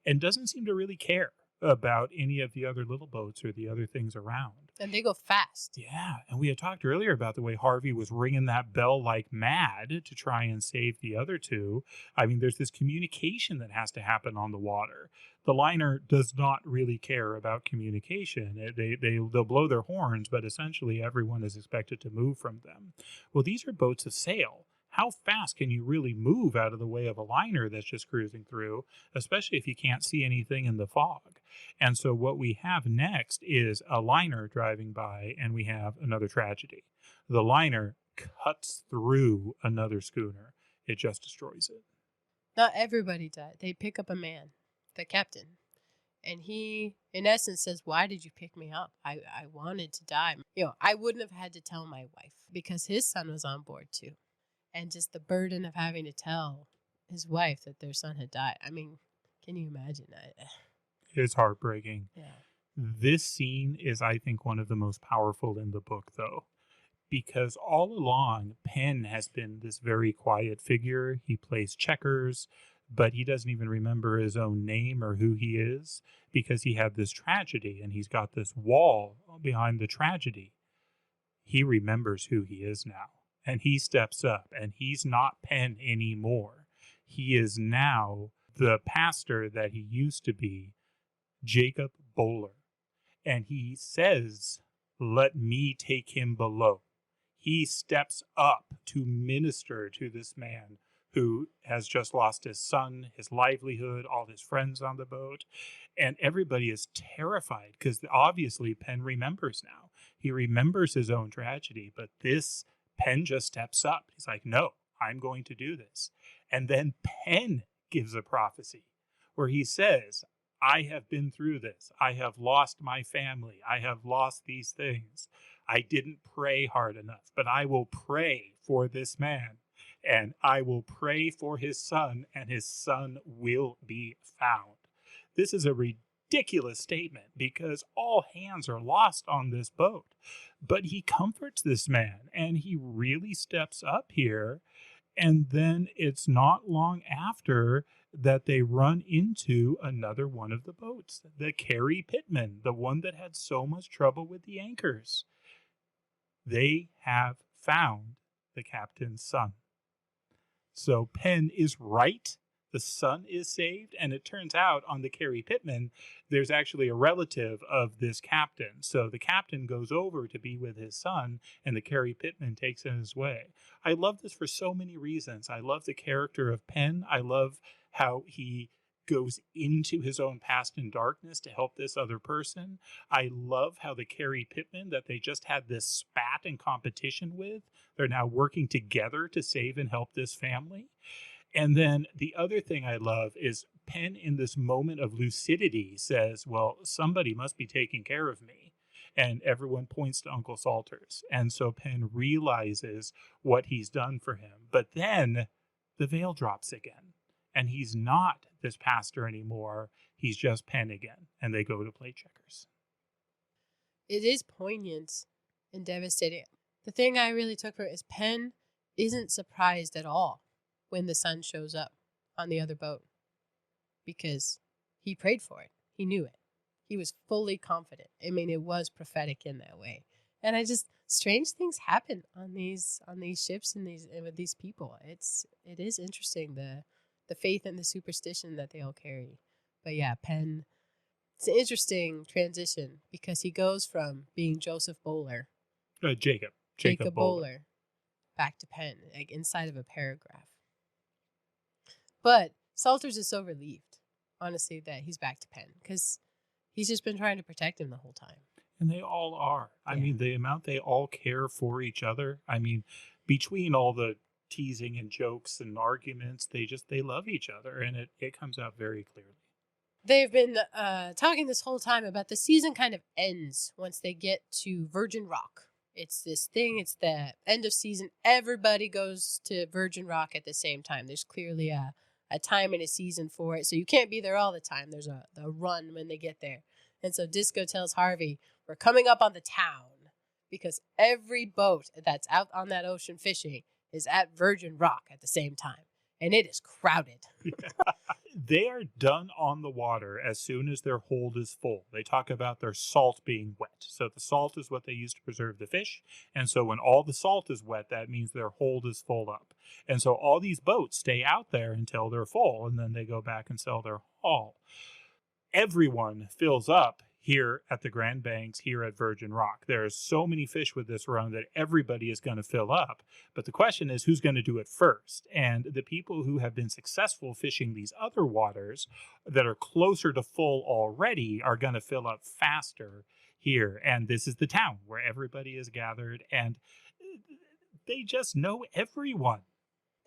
and doesn't seem to really care about any of the other little boats or the other things around. And they go fast. Yeah, and we had talked earlier about the way Harvey was ringing that bell like mad to try and save the other two. I mean, there's this communication that has to happen on the water. The liner does not really care about communication. They'll blow their horns, but essentially everyone is expected to move from them. Well, these are boats of sail. How fast can you really move out of the way of a liner that's just cruising through, especially if you can't see anything in the fog? And so what we have next is a liner driving by, and we have another tragedy. The liner cuts through another schooner. It just destroys it. Not everybody died. They pick up a man, the captain. And he, in essence, says, why did you pick me up? I wanted to die. I wouldn't have had to tell my wife because his son was on board too. And just the burden of having to tell his wife that their son had died. I mean, can you imagine that? It's heartbreaking. Yeah. This scene is, I think, one of the most powerful in the book, though, because all along, Penn has been this very quiet figure. He plays checkers, but he doesn't even remember his own name or who he is because he had this tragedy and he's got this wall behind the tragedy. He remembers who he is now, and he steps up, and he's not Penn anymore. He is now the pastor that he used to be, Jacob Bowler. And he says, "Let me take him below." He steps up to minister to this man who has just lost his son, his livelihood, all his friends on the boat. And everybody is terrified because obviously Penn remembers now. He remembers his own tragedy, but this Penn just steps up. He's like, "No, I'm going to do this." And then Penn gives a prophecy where he says, "I have been through this. I have lost my family. I have lost these things. I didn't pray hard enough, but I will pray for this man, and I will pray for his son, and his son will be found." This is a ridiculous statement because all hands are lost on this boat. But he comforts this man, and he really steps up here. And then it's not long after that they run into another one of the boats, the Carrie Pittman, the one that had so much trouble with the anchors. They have found the captain's son. So Penn is right. The son is saved. And it turns out on the Carrie Pittman, there's actually a relative of this captain. So the captain goes over to be with his son, and the Carrie Pittman takes him his way. I love this for so many reasons. I love the character of Penn. I love how he goes into his own past and darkness to help this other person. I love how the Carrie Pittman that they just had this spat and competition with, they're now working together to save and help this family. And then the other thing I love is Penn in this moment of lucidity says, "Well, somebody must be taking care of me." And everyone points to Uncle Salters. And so Penn realizes what he's done for him. But then the veil drops again. And he's not this pastor anymore. He's just Penn again. And they go to play checkers. It is poignant and devastating. The thing I really took from it is Penn isn't surprised at all when the son shows up on the other boat because he prayed for it. He knew it. He was fully confident. I mean, it was prophetic in that way. And strange things happen on these ships and with these people. It is interesting the faith and the superstition that they all carry. But yeah, Penn, it's an interesting transition because he goes from being Joseph Bowler, Jacob Bowler, back to Penn, like inside of a paragraph. But Salters is so relieved, honestly, that he's back to Penn because he's just been trying to protect him the whole time. And they all are. I mean, the amount they all care for each other. I mean, between all the teasing and jokes and arguments, they love each other, and it comes out very clearly. They've been talking this whole time about the season kind of ends once they get to Virgin Rock. It's this thing, it's the end of season. Everybody goes to Virgin Rock at the same time. There's clearly a time and a season for it. So you can't be there all the time. There's a run when they get there. And so Disco tells Harvey, "We're coming up on the town because every boat that's out on that ocean fishing is at Virgin Rock at the same time. And it is crowded." They are done on the water as soon as their hold is full. They talk about their salt being wet. So the salt is what they use to preserve the fish. And so when all the salt is wet, that means their hold is full up. And so all these boats stay out there until they're full, and then they go back and sell their haul. Everyone fills up here at the Grand Banks, here at Virgin Rock. There's so many fish with this run that everybody is going to fill up. But the question is, who's going to do it first? And the people who have been successful fishing these other waters that are closer to full already are going to fill up faster here. And this is the town where everybody is gathered, and they just know everyone.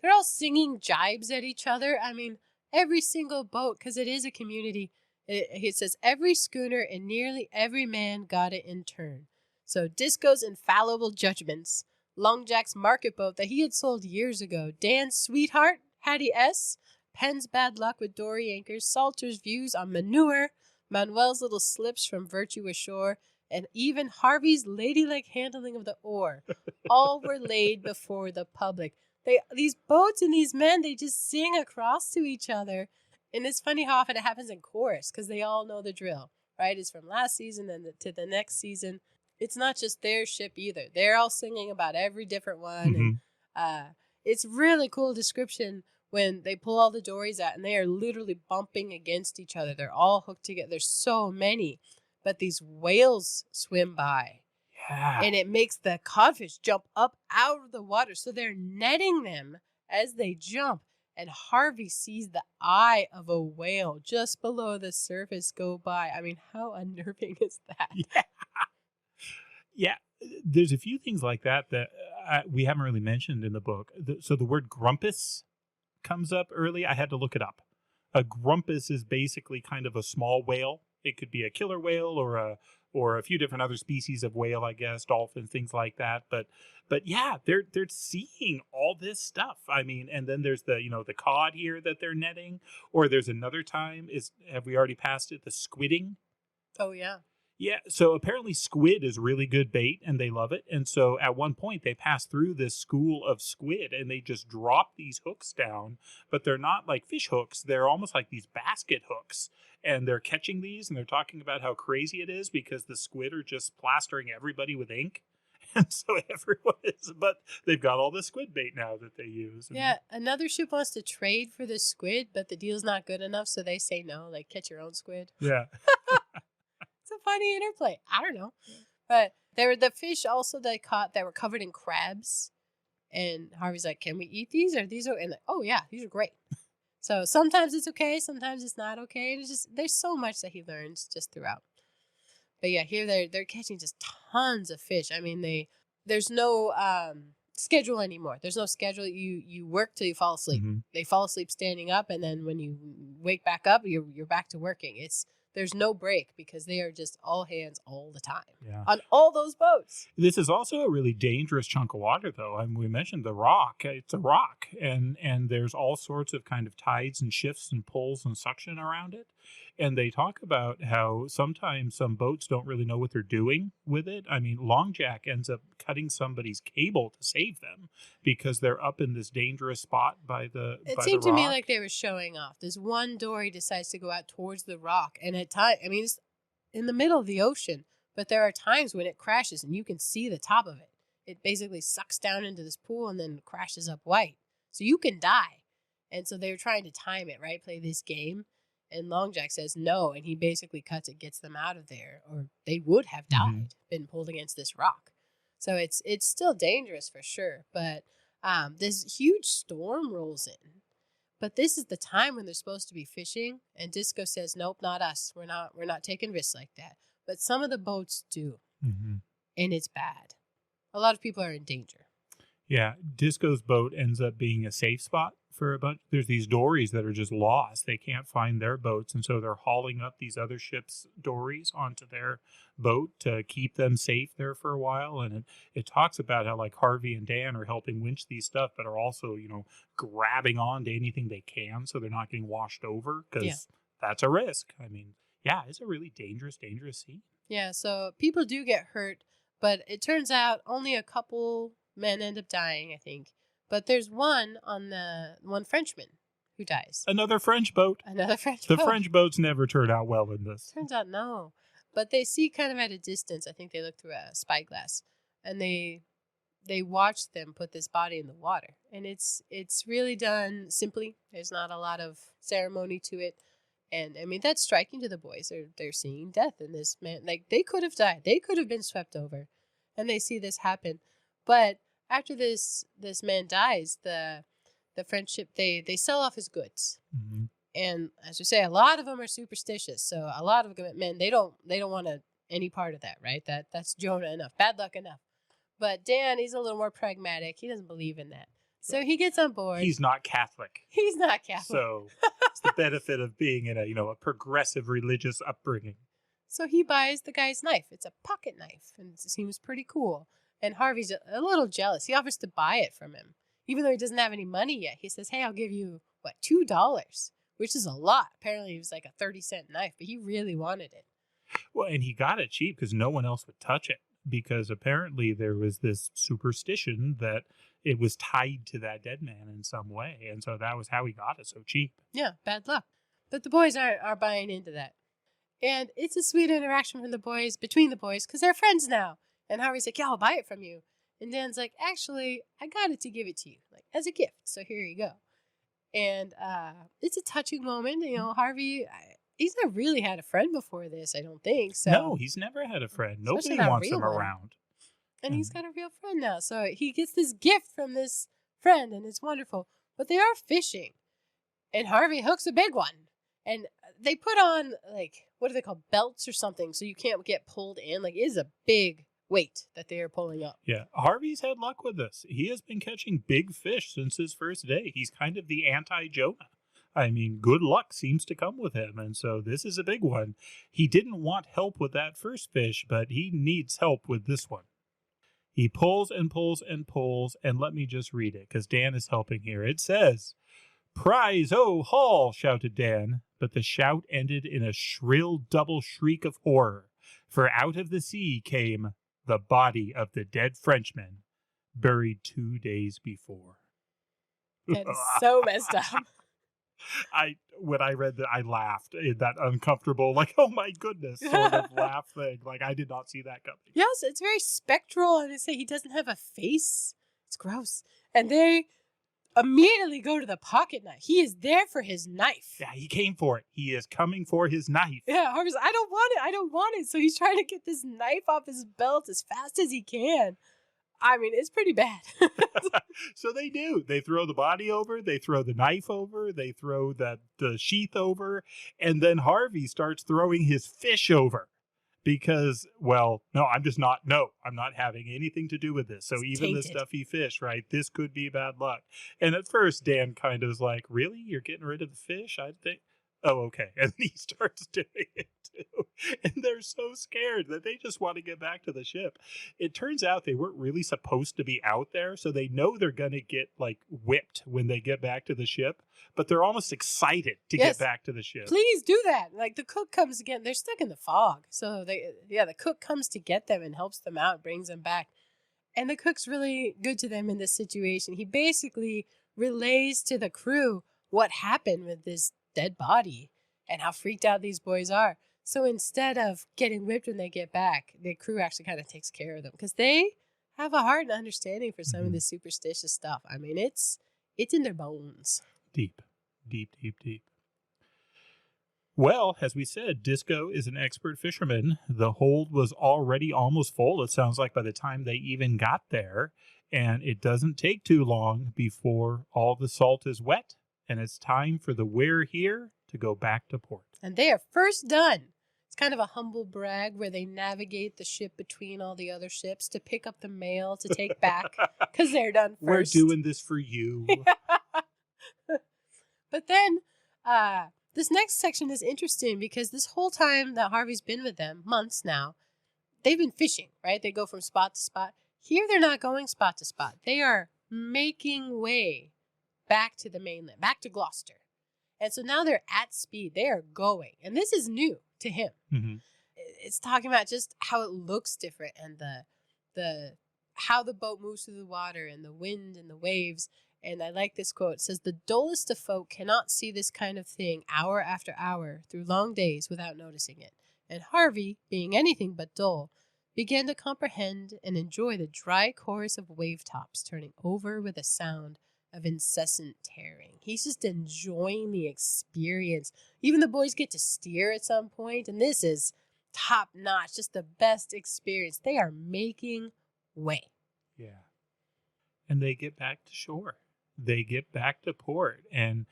They're all singing jibes at each other. I mean, every single boat, because it is a community. It says every schooner and nearly every man got it in turn. So Disco's infallible judgments, Long Jack's market boat that he had sold years ago, Dan's sweetheart, Hattie S., Penn's bad luck with dory anchors, Salter's views on manure, Manuel's little slips from virtue ashore, and even Harvey's ladylike handling of the oar, all were laid before the public. These boats and these men, they just sing across to each other. And it's funny how often it happens in chorus, because they all know the drill, right? It's from last season and to the next season. It's not just their ship either. They're all singing about every different one. Mm-hmm. And it's really cool description when they pull all the dories out and they are literally bumping against each other. They're all hooked together. There's so many. But these whales swim by. Yeah. And it makes the codfish jump up out of the water. So they're netting them as they jump. And Harvey sees the eye of a whale just below the surface go by. I mean, how unnerving is that? Yeah. Yeah. There's a few things like that we haven't really mentioned in the book. So the word grumpus comes up early. I had to look it up. A grumpus is basically kind of a small whale. It could be a killer whale or a few different other species of whale, I guess, dolphins, things like that. But yeah, they're seeing all this stuff. I mean, and then there's the cod here that they're netting, or there's another time have we already passed it? The squidding. Oh yeah. Yeah, so apparently squid is really good bait, and they love it. And so at one point, they pass through this school of squid, and they just drop these hooks down. But they're not like fish hooks. They're almost like these basket hooks. And they're catching these, and they're talking about how crazy it is because the squid are just plastering everybody with ink. And so everyone is, but they've got all the squid bait now that they use. Yeah, another ship wants to trade for the squid, but the deal's not good enough, so they say no, like catch your own squid. Yeah. It's a funny interplay. I don't know. But there were the fish also they caught that were covered in crabs. And Harvey's like, can we eat these? Are these okay? And like, oh, yeah, these are great. So sometimes it's okay. Sometimes it's not okay. And it's just, there's so much that he learns just throughout. But yeah, here they're catching just tons of fish. I mean, there's no schedule anymore. There's no schedule. You work till you fall asleep. Mm-hmm. They fall asleep standing up. And then when you wake back up, you're back to working. There's no break because they are just all hands all the time on all those boats. This is also a really dangerous chunk of water, though. I mean, we mentioned the rock. It's a rock, and there's all sorts of kind of tides and shifts and pulls and suction around it. And they talk about how sometimes some boats don't really know what they're doing with it. I mean, Long Jack ends up cutting somebody's cable to save them because they're up in this dangerous spot by the It seemed to me like they were showing off. This one dory decides to go out towards the rock. And at times, I mean, it's in the middle of the ocean, but there are times when it crashes and you can see the top of it. It basically sucks down into this pool and then crashes up white. So you can die. And so they were trying to time it, right? Play this game. And Long Jack says no, and he basically cuts it, gets them out of there, or they would have died, been pulled against this rock. So it's still dangerous for sure. But this huge storm rolls in. But this is the time when they're supposed to be fishing, and Disco says, nope, not us. We're not taking risks like that. But some of the boats do, and it's bad. A lot of people are in danger. Yeah, Disco's boat ends up being a safe spot for a bunch. There's these dories that are just lost. They can't find their boats, and so they're hauling up these other ships' dories onto their boat to keep them safe there for a while. And it talks about how like Harvey and Dan are helping winch these stuff, but are also, grabbing on to anything they can so they're not getting washed over because that's a risk. I mean, yeah, it's a really dangerous sea. Yeah, so people do get hurt, but it turns out only a couple men end up dying, I think. But there's one Frenchman who dies. Another French boat. The French boats never turn out well in this. Turns out no. But they see kind of at a distance. I think they look through a spyglass. And they watch them put this body in the water. And it's really done simply. There's not a lot of ceremony to it. And I mean, that's striking to the boys. They're seeing death in this man. Like, they could have died. They could have been swept over. And they see this happen. But after this man dies, the French ship, they sell off his goods. And as you say, a lot of them are superstitious. So a lot of men, they don't want any part of that, right? That's Jonah enough. Bad luck enough. But Dan, he's a little more pragmatic. He doesn't believe in that. So he gets on board. He's not Catholic. So it's the benefit of being in a progressive religious upbringing. So he buys the guy's knife. It's a pocket knife, and it seems pretty cool. And Harvey's a little jealous. He offers to buy it from him, even though he doesn't have any money yet. He says, hey, I'll give you, $2? which is a lot. Apparently, it was like a 30-cent knife, but he really wanted it. Well, and he got it cheap because no one else would touch it, because apparently there was this superstition that it was tied to that dead man in some way. And so that was how he got it so cheap. Yeah, bad luck. But the boys are buying into that. And it's a sweet interaction from the boys, between the boys, because they're friends now. And Harvey's like, yeah, I'll buy it from you. And Dan's like, actually, I got it to give it to you, like as a gift. So here you go. And it's a touching moment. You know, Harvey, he's not really had a friend before this, I don't think. So no, he's never had a friend. Nobody wants him around. And he's got a real friend now. So he gets this gift from this friend, and it's wonderful. But they are fishing. And Harvey hooks a big one. And they put on, like, what do they call, belts or something, so you can't get pulled in. Like, it is a big weight that they are pulling up. Yeah, Harvey's had luck with this. He has been catching big fish since his first day. He's kind of the anti-Jonah. I mean, good luck seems to come with him, and so this is a big one. He didn't want help with that first fish, but he needs help with this one. He pulls and pulls and pulls, and let me just read it, because Dan is helping here. It says, "Prize, oh, haul," shouted Dan, but the shout ended in a shrill double shriek of horror, for out of the sea came the body of the dead Frenchman, buried 2 days before. That is so messed up. When I read that, I laughed in that uncomfortable, like, oh my goodness, sort of laugh thing. Like, I did not see that coming. Yes, it's very spectral, and they say he doesn't have a face. It's gross. And they immediately go to the pocket knife. He is there for his knife. Yeah, he came for it. He is coming for his knife. Yeah, Harvey's like, I don't want it. I don't want it. So he's trying to get this knife off his belt as fast as he can. I mean, it's pretty bad. So they do. They throw the body over. They throw the knife over. They throw the sheath over. And then Harvey starts throwing his fish over. Because, well, I'm not having anything to do with this. So It's even tainted. the stuffy fish, right? This could be bad luck. And at first, Dan kind of is like, really? You're getting rid of the fish? I think. Oh, okay. And he starts doing it too. And they're so scared that they just want to get back to the ship. It turns out they weren't really supposed to be out there. So they know they're going to get like whipped when they get back to the ship. But they're almost excited to get back to the ship. Please do that. Like the cook comes again. They're stuck in the fog. So the cook comes to get them and helps them out, brings them back. And the cook's really good to them in this situation. He basically relays to the crew what happened with this dead body and how freaked out these boys are. So instead of getting whipped when they get back, the crew actually kind of takes care of them because they have a heart and understanding for some of this superstitious stuff. I mean, it's in their bones. Deep. Well, as we said, Disco is an expert fisherman. The hold was already almost full, it sounds like, by the time they even got there. And it doesn't take too long before all the salt is wet. And it's time for the We're Here to go back to port. And they are first done. It's kind of a humble brag where they navigate the ship between all the other ships to pick up the mail to take back because they're done first. We're doing this for you. But then this next section is interesting because this whole time that Harvey's been with them, months now, they've been fishing, right? They go from spot to spot. Here they're not going spot to spot. They are making way back to the mainland, back to Gloucester. And so now they're at speed. They are going. And this is new to him. Mm-hmm. It's talking about just how it looks different and the how the boat moves through the water and the wind and the waves. And I like this quote. It says, "The dullest of folk cannot see this kind of thing hour after hour through long days without noticing it." And Harvey, being anything but dull, began to comprehend and enjoy the dry chorus of wave tops turning over with a sound of incessant tearing. He's just enjoying the experience. Even the boys get to steer at some point, and this is top notch, just the best experience. They are making way. Yeah. And they get back to shore. They get back to port, and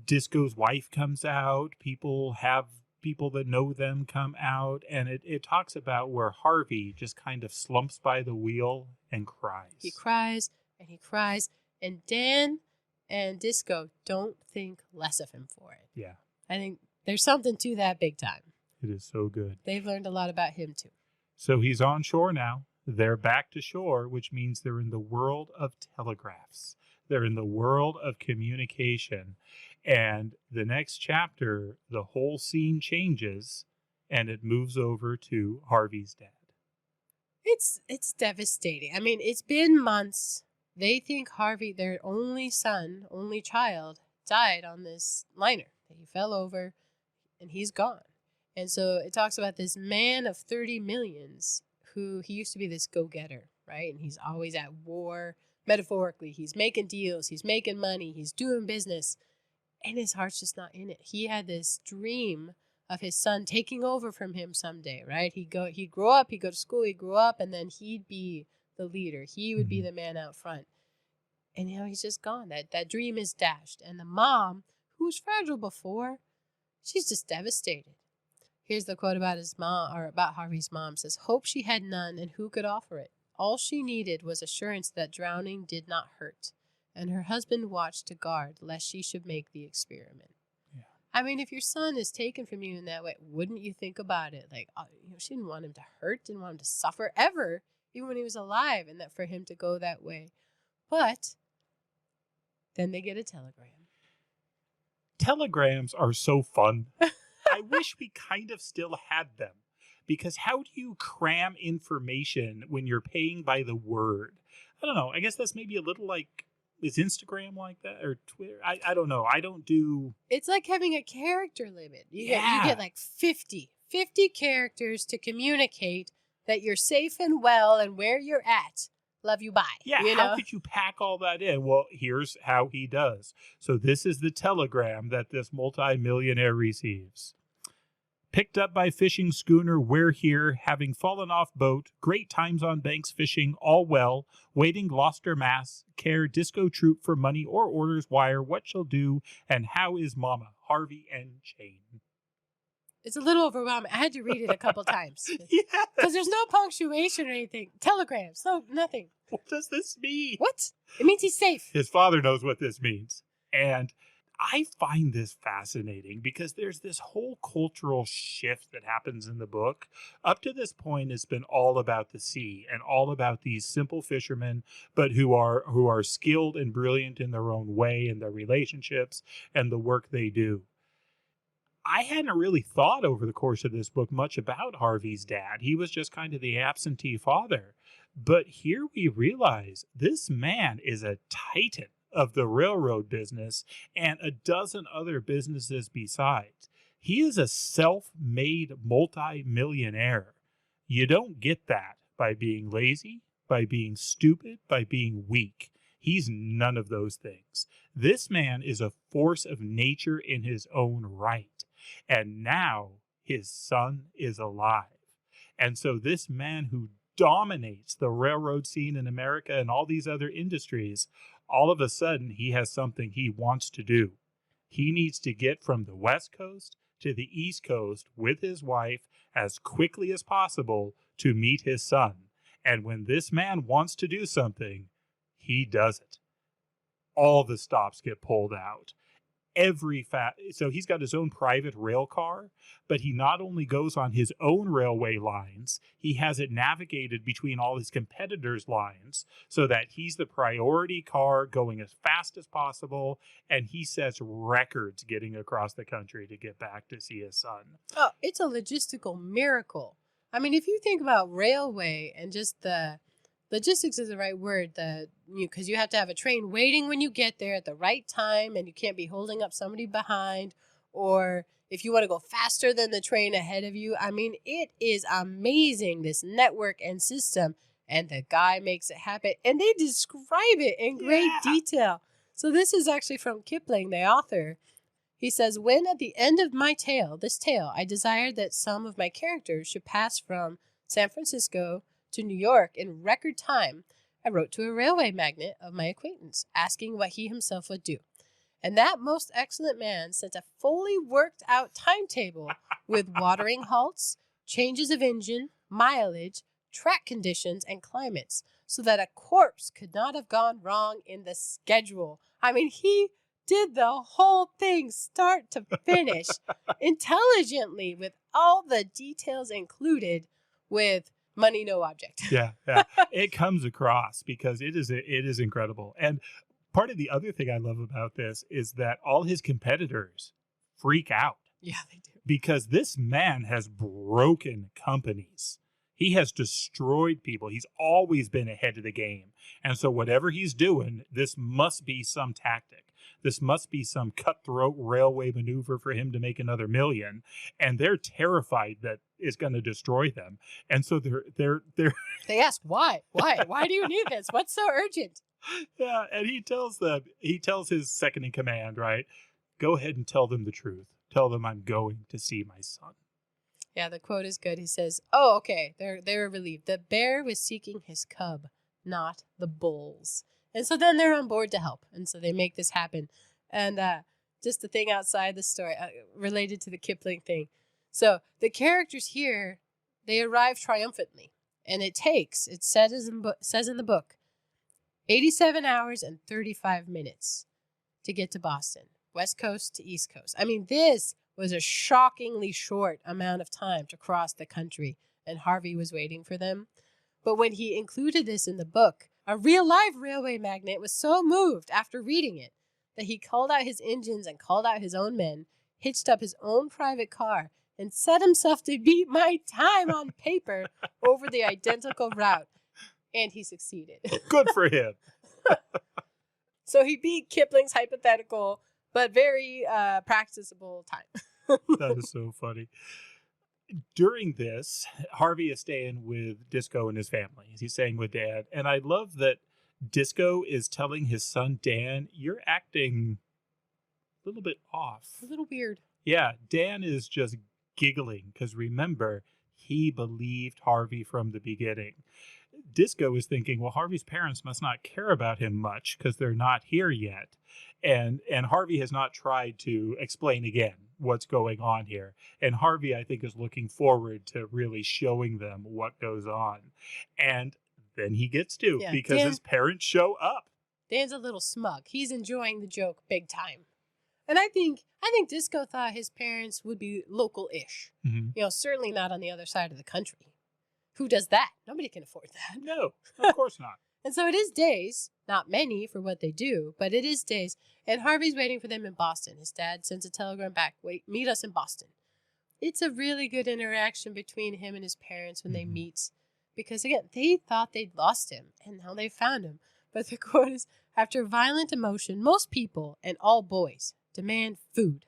Disco's wife comes out. People that know them come out, and it talks about where Harvey just kind of slumps by the wheel and cries. He cries and he cries, and Dan and Disco don't think less of him for it. Yeah. I think there's something to that big time. It is so good. They've learned a lot about him too. So he's on shore now. They're back to shore, which means they're in the world of telegraphs. They're in the world of communication. And the next chapter, the whole scene changes and it moves over to Harvey's dad. It's devastating. I mean, it's been months. They think Harvey, their only son, only child, died on this liner. He fell over and he's gone. And so it talks about this man of 30 millions who he used to be this go-getter, right? And he's always at war, metaphorically. He's making deals, he's making money, he's doing business, and his heart's just not in it. He had this dream of his son taking over from him someday, right? He'd grow up, he'd go to school, he'd grow up, and then he'd be the leader. He would be the man out front. And he's just gone. That dream is dashed. And the mom, who was fragile before, she's just devastated. Here's the quote about his mom, or about Harvey's mom. It says, "Hope she had none, and who could offer it? All she needed was assurance that drowning did not hurt, and her husband watched to guard lest she should make the experiment." Yeah. I mean, if your son is taken from you in that way, wouldn't you think about it? Like, she didn't want him to hurt, didn't want him to suffer ever, even when he was alive, and that for him to go that way. But then they get a telegram. Telegrams are so fun. I wish we kind of still had them, because how do you cram information when you're paying by the word? I don't know. I guess that's maybe a little like, is Instagram like that, or Twitter? I don't know. I don't do. It's like having a character limit. You get like 50 characters to communicate that you're safe and well and where you're at. Love you, bye. Yeah, how could you pack all that in? Well, here's how he does. So this is the telegram that this multimillionaire receives. Picked up by fishing schooner, we're here, having fallen off boat, great times on banks fishing, all well, waiting Gloucester Mass, care disco troop for money or orders wire, what shall do, and how is mama, Harvey and Cheyne. It's a little overwhelming. I had to read it a couple times. Yeah. Because there's no punctuation or anything. Telegrams, no, nothing. What does this mean? What? It means he's safe. His father knows what this means. And I find this fascinating because there's this whole cultural shift that happens in the book. Up to this point, it's been all about the sea and all about these simple fishermen, but who are skilled and brilliant in their own way and their relationships and the work they do. I hadn't really thought over the course of this book much about Harvey's dad. He was just kind of the absentee father. But here we realize this man is a titan of the railroad business and a dozen other businesses besides. He is a self-made multi-millionaire. You don't get that by being lazy, by being stupid, by being weak. He's none of those things. This man is a force of nature in his own right. And now his son is alive. And so this man who dominates the railroad scene in America and all these other industries, all of a sudden he has something he wants to do. He needs to get from the West Coast to the East Coast with his wife as quickly as possible to meet his son. And when this man wants to do something, he does it. All the stops get pulled out. So he's got his own private rail car, but he not only goes on his own railway lines, he has it navigated between all his competitors' lines so that he's the priority car going as fast as possible, and he sets records getting across the country to get back to see his son. Oh, it's a logistical miracle. I mean, if you think about railway and just the logistics is the right word, because you have to have a train waiting when you get there at the right time, and you can't be holding up somebody behind, or if you want to go faster than the train ahead of you. I mean, it is amazing, this network and system, and the guy makes it happen, and they describe it in great detail. So this is actually from Kipling, the author. He says, "When at the end of this tale, I desired that some of my characters should pass from San Francisco to New York in record time, I wrote to a railway magnate of my acquaintance, asking what he himself would do. And that most excellent man sent a fully worked out timetable with watering halts, changes of engine, mileage, track conditions, and climates, so that a corpse could not have gone wrong in the schedule." I mean, he did the whole thing start to finish intelligently with all the details included, with money, no object. Yeah. It comes across because it is incredible. And part of the other thing I love about this is that all his competitors freak out. Yeah, they do. Because this man has broken companies. He has destroyed people. He's always been ahead of the game. And so whatever he's doing, this must be some tactic. This must be some cutthroat railway maneuver for him to make another million. And they're terrified that it's going to destroy them. And so they're They ask, why? Why do you need this? What's so urgent? Yeah, and he tells his second in command, right? Go ahead and tell them the truth. Tell them I'm going to see my son. Yeah, the quote is good. He says, "Oh, okay." They're relieved. The bear was seeking his cub, not the bulls. And so then they're on board to help. And so they make this happen. And just the thing outside the story related to the Kipling thing. So the characters here, they arrive triumphantly. And it says in the book, 87 hours and 35 minutes to get to Boston, West Coast to East Coast. I mean, this was a shockingly short amount of time to cross the country, and Harvey was waiting for them. But when he included this in the book, a real-life railway magnate was so moved after reading it that he called out his engines and called out his own men, hitched up his own private car, and set himself to beat my time on paper over the identical route. And he succeeded. Good for him. So he beat Kipling's hypothetical but very practicable time. That is so funny. During this, Harvey is staying with Disco and his family. He's staying with Dad. And I love that Disco is telling his son, Dan, you're acting a little bit off. A little weird. Yeah, Dan is just giggling because remember, he believed Harvey from the beginning. Disco is thinking, well, Harvey's parents must not care about him much because they're not here yet. And Harvey has not tried to explain again what's going on here. And Harvey, I think, is looking forward to really showing them what goes on. And then he gets to, because his parents show up. Dan's a little smug. He's enjoying the joke big time. And I think Disco thought his parents would be local-ish. Mm-hmm. Certainly not on the other side of the country. Who does that? Nobody can afford that. No, of course not. And so it is days, not many for what they do, but it is days. And Harvey's waiting for them in Boston. His dad sends a telegram back, meet us in Boston. It's a really good interaction between him and his parents when they meet. Because again, they thought they'd lost him, and now they found him. But the quote is, after violent emotion, most people, and all boys, demand food.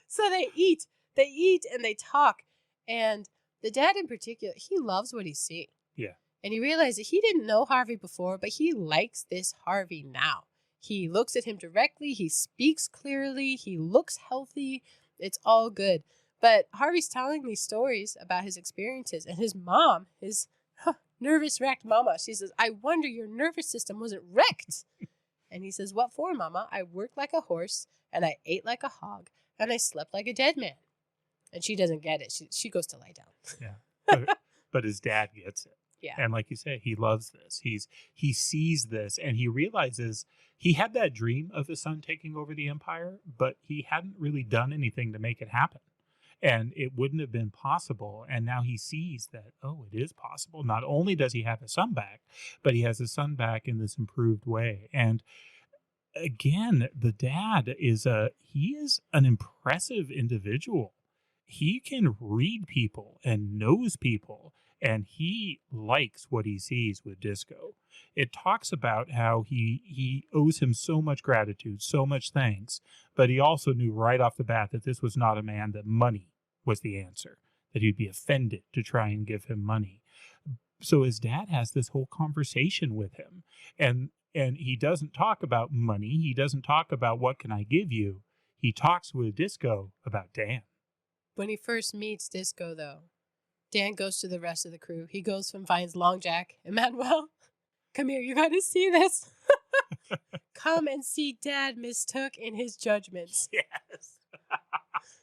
So they eat and they talk. And the dad in particular, he loves what he's seeing. Yeah. And he realized that he didn't know Harvey before, but he likes this Harvey now. He looks at him directly. He speaks clearly. He looks healthy. It's all good. But Harvey's telling these stories about his experiences. And his mom, his nervous wrecked mama, she says, I wonder your nervous system wasn't wrecked. And he says, what for, mama? I worked like a horse, and I ate like a hog, and I slept like a dead man. And she doesn't get it. She goes to lie down. Yeah. But his dad gets it. Yeah. And like you say, he loves this. He sees this, and he realizes he had that dream of his son taking over the empire, but he hadn't really done anything to make it happen. And it wouldn't have been possible. And now he sees that, oh, it is possible. Not only does he have his son back, but he has his son back in this improved way. And again, the dad is an impressive individual. He can read people and knows people, and he likes what he sees with Disco. It talks about how he owes him so much gratitude, so much thanks, but he also knew right off the bat that this was not a man that money was the answer, that he'd be offended to try and give him money. So his dad has this whole conversation with him, and he doesn't talk about money. He doesn't talk about what can I give you. He talks with Disco about Dan. When he first meets Disco, though, Dan goes to the rest of the crew. He goes and finds Long Jack and Manuel. Come here, you got to see this. Come and see Dad mistook in his judgments. Yes.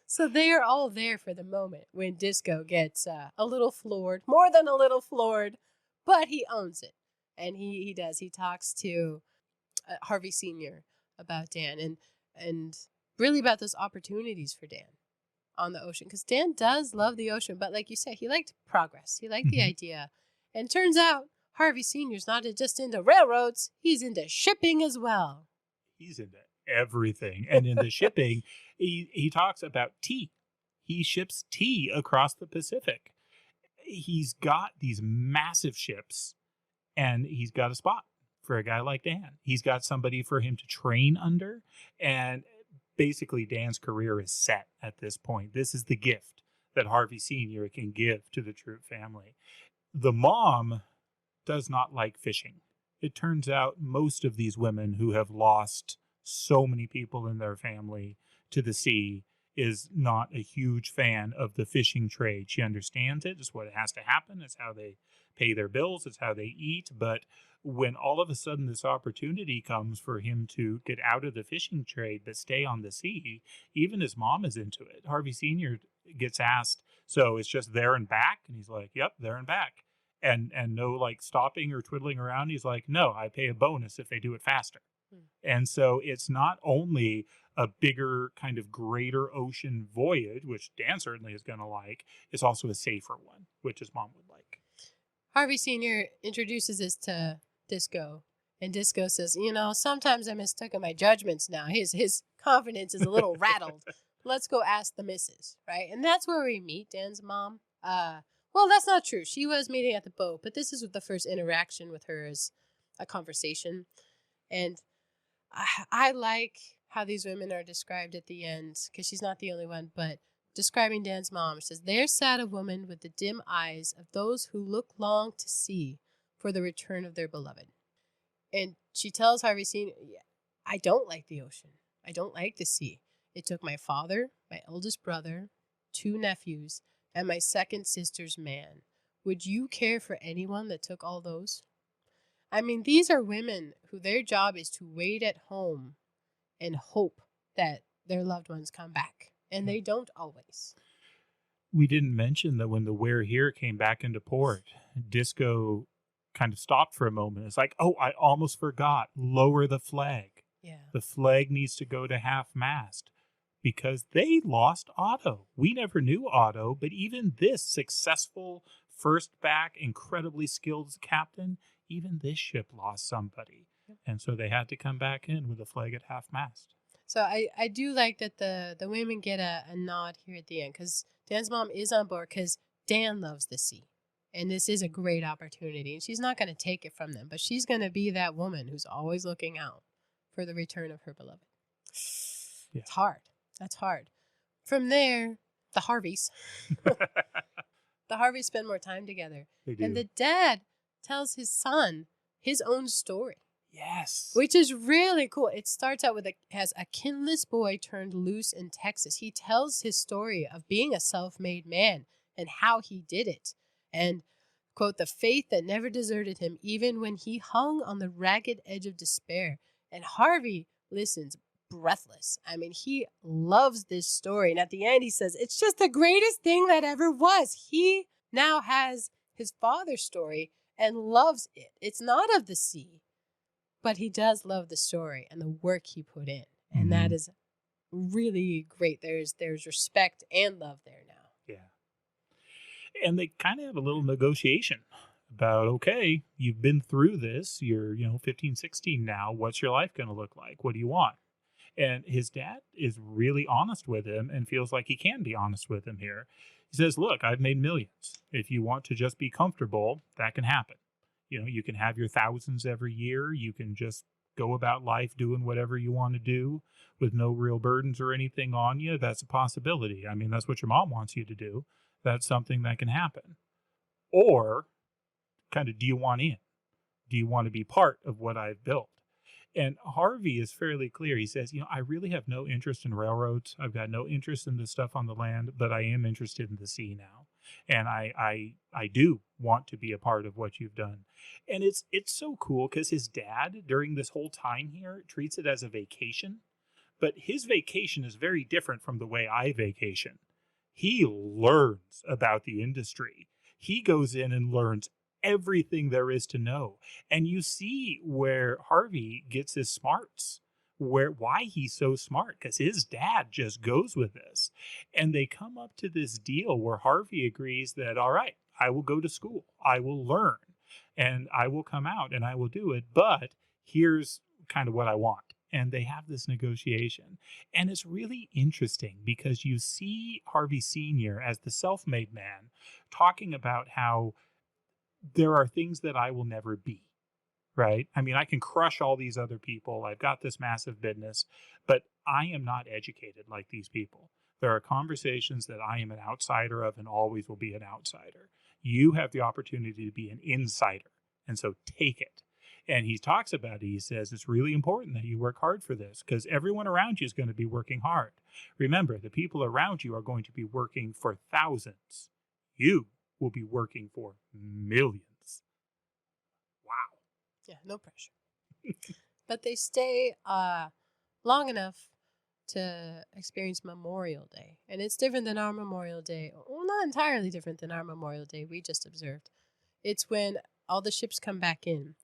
So they are all there for the moment when Disco gets a little floored, more than a little floored, but he owns it. And he does. He talks to Harvey Sr. about Dan and really about those opportunities for Dan on the ocean. Because Dan does love the ocean, but like you said, he liked progress. He liked the idea. And turns out Harvey Sr.'s not just into railroads, he's into shipping as well. He's into everything. And in the shipping, he talks about tea. He ships tea across the Pacific. He's got these massive ships, and he's got a spot for a guy like Dan. He's got somebody for him to train under, and basically Dan's career is set at this point. This is the gift that Harvey Sr. can give to the Troup family. The mom does not like fishing. It turns out most of these women who have lost so many people in their family to the sea is not a huge fan of the fishing trade. She understands it. It's what has to happen. It's how they pay their bills. It's how they eat. But when all of a sudden this opportunity comes for him to get out of the fishing trade but stay on the sea, even his mom is into it. Harvey Sr. gets asked, so it's just there and back? And he's like, yep, there and back. And no like stopping or twiddling around. He's like, no, I pay a bonus if they do it faster. And so it's not only a bigger kind of greater ocean voyage, which Dan certainly is going to like, it's also a safer one, which his mom would like. Harvey Sr. introduces us to Disco, and Disco says, sometimes I mistook my judgments now. His confidence is a little rattled. Let's go ask the missus, right? And that's where we meet Dan's mom. Well, that's not true. She was meeting at the boat, but this is the first interaction with her as a conversation. And I like how these women are described at the end, because she's not the only one, but describing Dan's mom, it says, there sat a woman with the dim eyes of those who look long to see for the return of their beloved. And she tells Harvey Sr., I don't like the ocean. I don't like the sea. It took my father, my eldest brother, 2 nephews, and my second sister's man. Would you care for anyone that took all those? I mean, these are women who their job is to wait at home and hope that their loved ones come back. And they don't always. We didn't mention that when the We're Here came back into port, Disco kind of stopped for a moment. It's like, oh, I almost forgot. Lower the flag. Yeah. The flag needs to go to half-mast because they lost Otto. We never knew Otto, but even this successful first back, incredibly skilled captain, even this ship lost somebody. Yep. And so they had to come back in with the flag at half-mast. So I do like that the women get a nod here at the end, because Dan's mom is on board because Dan loves the sea. And this is a great opportunity. And she's not going to take it from them, but she's going to be that woman who's always looking out for the return of her beloved. Yeah. It's hard. That's hard. From there, the Harveys. The Harveys spend more time together. They do. And the dad tells his son his own story. Yes. Which is really cool. It starts out with as a kinless boy turned loose in Texas. He tells his story of being a self-made man and how he did it. And, quote, the faith that never deserted him even when he hung on the ragged edge of despair. And Harvey listens breathless. I mean, he loves this story. And at the end, he says, it's just the greatest thing that ever was. He now has his father's story and loves it. It's not of the sea, but he does love the story and the work he put in. And that is really great. There's respect and love there now. Yeah. And they kind of have a little negotiation about, okay, you've been through this. You're, 15, 16 now. What's your life going to look like? What do you want? And his dad is really honest with him and feels like he can be honest with him here. He says, look, I've made millions. If you want to just be comfortable, that can happen. You can have your thousands every year. You can just go about life doing whatever you want to do with no real burdens or anything on you. That's a possibility. I mean, that's what your mom wants you to do. That's something that can happen. Or kind of, do you want in? Do you want to be part of what I've built? And Harvey is fairly clear. He says, I really have no interest in railroads. I've got no interest in the stuff on the land, but I am interested in the sea now. And I do want to be a part of what you've done. And it's so cool because his dad, during this whole time here, treats it as a vacation. But his vacation is very different from the way I vacation. He learns about the industry. He goes in and learns everything there is to know. And you see where Harvey gets his smarts, why he's so smart, because his dad just goes with this. And they come up to this deal where Harvey agrees that, all right, I will go to school. I will learn. and I will come out and I will do it, but here's kind of what I want. And they have this negotiation. And it's really interesting because you see Harvey Sr. as the self-made man talking about how there are things that I will never be, right? I mean, I can crush all these other people. I've got this massive business, but I am not educated like these people. There are conversations that I am an outsider of and always will be an outsider. You have the opportunity to be an insider, and so take it. And he talks about it. He says it's really important that you work hard for this because everyone around you is going to be working hard. Remember, the people around you are going to be working for thousands. You will be working for millions. Wow. Yeah, no pressure. But they stay long enough to experience Memorial Day. And it's different than our Memorial Day. Well, not entirely different than our Memorial Day we just observed. It's when all the ships come back in.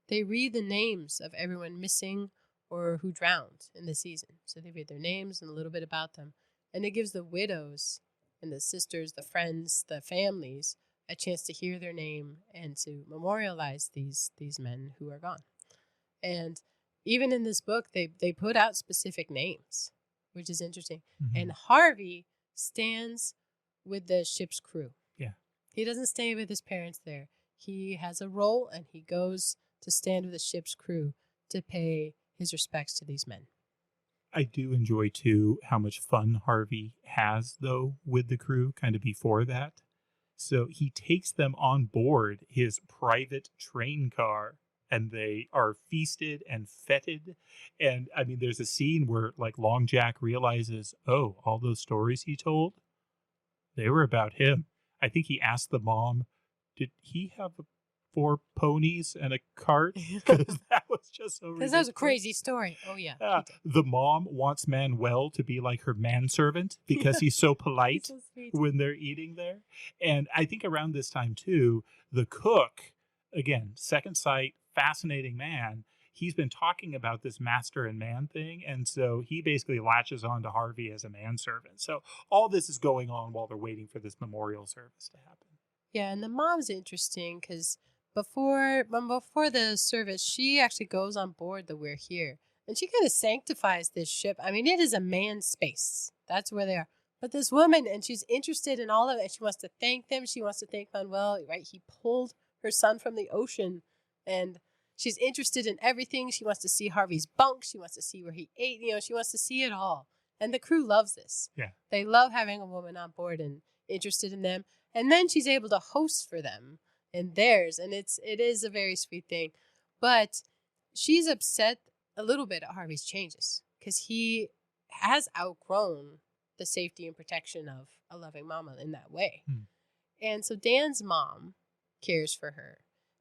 They read the names of everyone missing or who drowned in the season. So they read their names and a little bit about them. And it gives the widows and the sisters, the friends, the families a chance to hear their name and to memorialize these men who are gone. And even in this book, they put out specific names, which is interesting. Mm-hmm. And Harvey stands with the ship's crew. Yeah. He doesn't stay with his parents there. He has a role and he goes to stand with the ship's crew to pay his respects to these men. I do enjoy, too, how much fun Harvey has, though, with the crew kind of before that. So he takes them on board his private train car, and they are feasted and feted. And, I mean, there's a scene where, like, Long Jack realizes, oh, all those stories he told, they were about him. I think he asked the mom, did he have 4 ponies and a cart? Because that was just so ridiculous. Because that was a crazy story. Oh, yeah. The mom wants Manuel to be like her manservant because he's so polite he's so when they're eating there. And I think around this time, too, the cook, again, second sight, fascinating man, he's been talking about this master and man thing. And so he basically latches on to Harvey as a manservant. So all this is going on while they're waiting for this memorial service to happen. Yeah, and the mom's interesting because before the service, she actually goes on board the We're Here. And she kind of sanctifies this ship. I mean, it is a man's space. That's where they are. But this woman, and she's interested in all of it. She wants to thank them. She wants to thank Manuel, right? He pulled her son from the ocean. And she's interested in everything. She wants to see Harvey's bunk. She wants to see where he ate. She wants to see it all. And the crew loves this. Yeah. They love having a woman on board and interested in them. And then she's able to host for them and theirs. And it is a very sweet thing. But she's upset a little bit at Harvey's changes because he has outgrown the safety and protection of a loving mama in that way. And so Dan's mom cares for her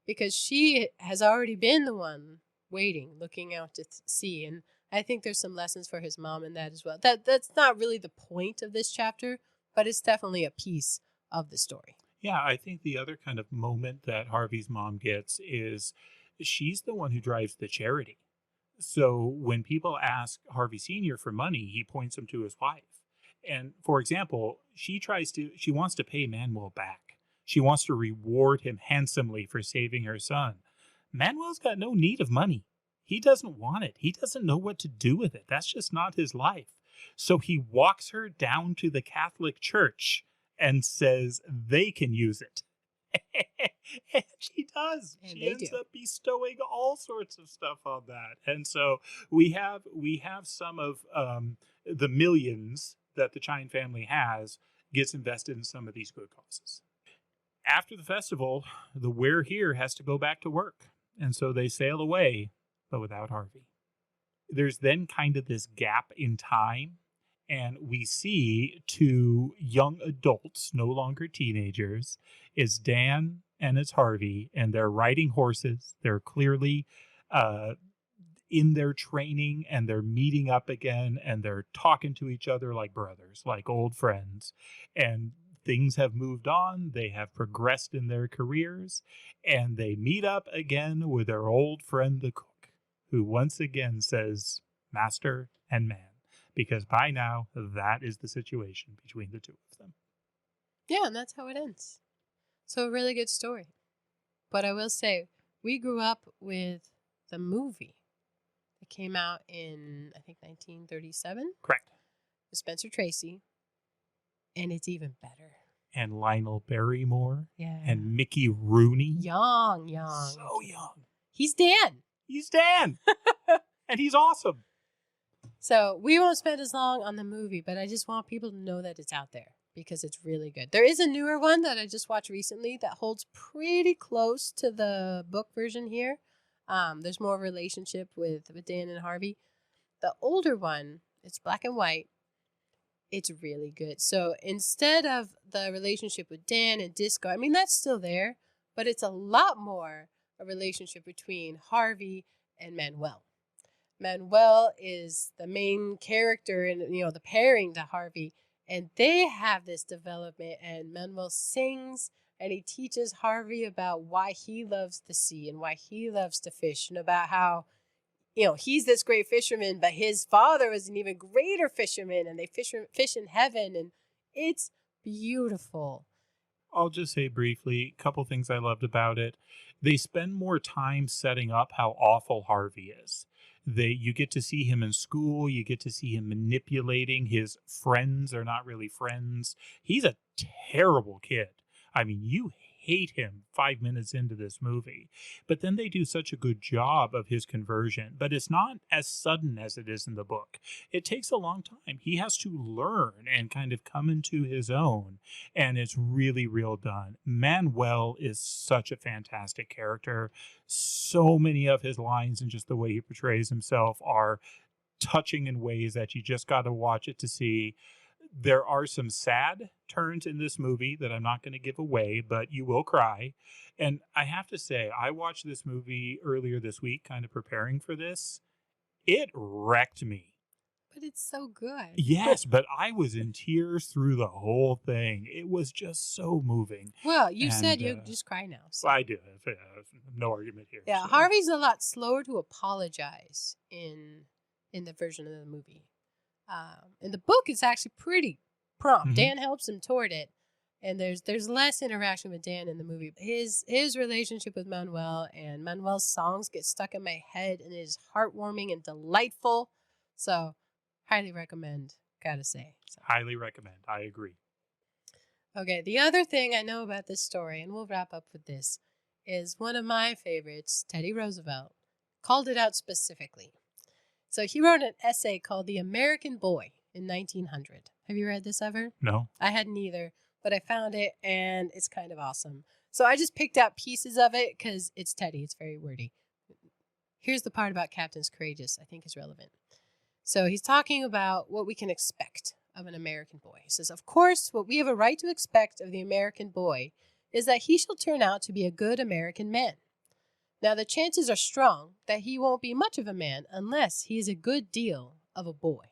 because she has already been the one waiting, looking out to sea. And I think there's some lessons for his mom in that as well. That's not really the point of this chapter, but it's definitely a piece of the story. Yeah, I think the other kind of moment that Harvey's mom gets is she's the one who drives the charity. So when people ask Harvey Sr. for money, he points them to his wife. And for example, she wants to pay Manuel back. She wants to reward him handsomely for saving her son. Manuel's got no need of money. He doesn't want it. He doesn't know what to do with it. That's just not his life. So he walks her down to the Catholic Church and says they can use it. And she does. And she ends up bestowing all sorts of stuff on that. And so we have some of the millions that the Cheyne family has gets invested in some of these good causes. After the festival, the We're Here has to go back to work. And so they sail away, but without Harvey. There's then kind of this gap in time. And we see 2 young adults, no longer teenagers. It's Dan and it's Harvey, and they're riding horses. They're clearly in their training, and they're meeting up again, and they're talking to each other like brothers, like old friends. And things have moved on. They have progressed in their careers, and they meet up again with their old friend, the cook, who once again says, master and man. Because by now, that is the situation between the 2 of them. Yeah, and that's how it ends. So a really good story. But I will say, we grew up with the movie. It came out in, I think, 1937. Correct. With Spencer Tracy. And it's even better. And Lionel Barrymore. Yeah. And Mickey Rooney. Young. So young. He's Dan. He's Dan. And he's awesome. So we won't spend as long on the movie, but I just want people to know that it's out there because it's really good. There is a newer one that I just watched recently that holds pretty close to the book version here. There's more relationship with Dan and Harvey. The older one, it's black and white. It's really good. So instead of the relationship with Dan and Disco, I mean, that's still there, but it's a lot more a relationship between Harvey and Manuel. Manuel is the main character and, the pairing to Harvey, and they have this development, and Manuel sings and he teaches Harvey about why he loves the sea and why he loves to fish and about how, he's this great fisherman, but his father was an even greater fisherman and they fish in heaven, and it's beautiful. I'll just say briefly, a couple things I loved about it. They spend more time setting up how awful Harvey is. You get to see him in school. You get to see him manipulating. His friends are not really friends. He's a terrible kid. I mean, you hate him 5 minutes into this movie. But then they do such a good job of his conversion. But it's not as sudden as it is in the book. It takes a long time. He has to learn and kind of come into his own. And it's really real done. Manuel is such a fantastic character. So many of his lines and just the way he portrays himself are touching in ways that you just got to watch it to see. There are some sad turns in this movie that I'm not going to give away, but you will cry. And I have to say, I watched this movie earlier this week, kind of preparing for this. It wrecked me. But it's so good. Yes, but I was in tears through the whole thing. It was just so moving. Well, you said you just cry now. So. I do. No argument here. Yeah, so. Harvey's a lot slower to apologize in the version of the movie. In the book, it's actually pretty prompt. Mm-hmm. Dan helps him toward it, and there's less interaction with Dan in the movie. His relationship with Manuel and Manuel's songs get stuck in my head, and it is heartwarming and delightful. So, highly recommend. Gotta say, so. Highly recommend. I agree. Okay, the other thing I know about this story, and we'll wrap up with this, is one of my favorites, Teddy Roosevelt, called it out specifically. So he wrote an essay called The American Boy in 1900. Have you read this ever? No. I hadn't either, but I found it, and it's kind of awesome. So I just picked out pieces of it because it's Teddy. It's very wordy. Here's the part about Captain's Courageous I think is relevant. So he's talking about what we can expect of an American boy. He says, of course, what we have a right to expect of the American boy is that he shall turn out to be a good American man. Now, the chances are strong that he won't be much of a man unless he is a good deal of a boy.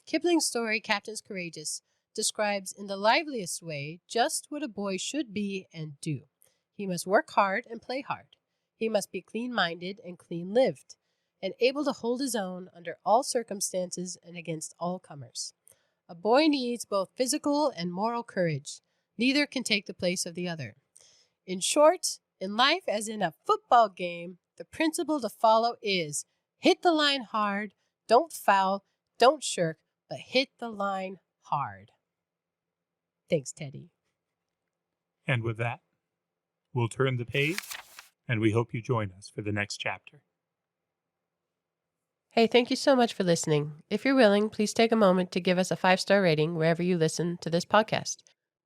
Kipling's story, Captain's Courageous, describes in the liveliest way just what a boy should be and do. He must work hard and play hard. He must be clean-minded and clean-lived, and able to hold his own under all circumstances and against all comers. A boy needs both physical and moral courage. Neither can take the place of the other. In short, in life, as in a football game, the principle to follow is hit the line hard, don't foul, don't shirk, but hit the line hard. Thanks, Teddy. And with that, we'll turn the page, and we hope you join us for the next chapter. Hey, thank you so much for listening. If you're willing, please take a moment to give us a 5-star rating wherever you listen to this podcast.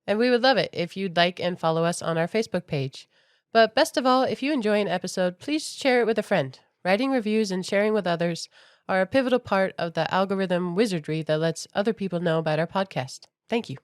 And we would love it if you'd like and follow us on our Facebook page. But best of all, if you enjoy an episode, please share it with a friend. Writing reviews and sharing with others are a pivotal part of the algorithm wizardry that lets other people know about our podcast. Thank you.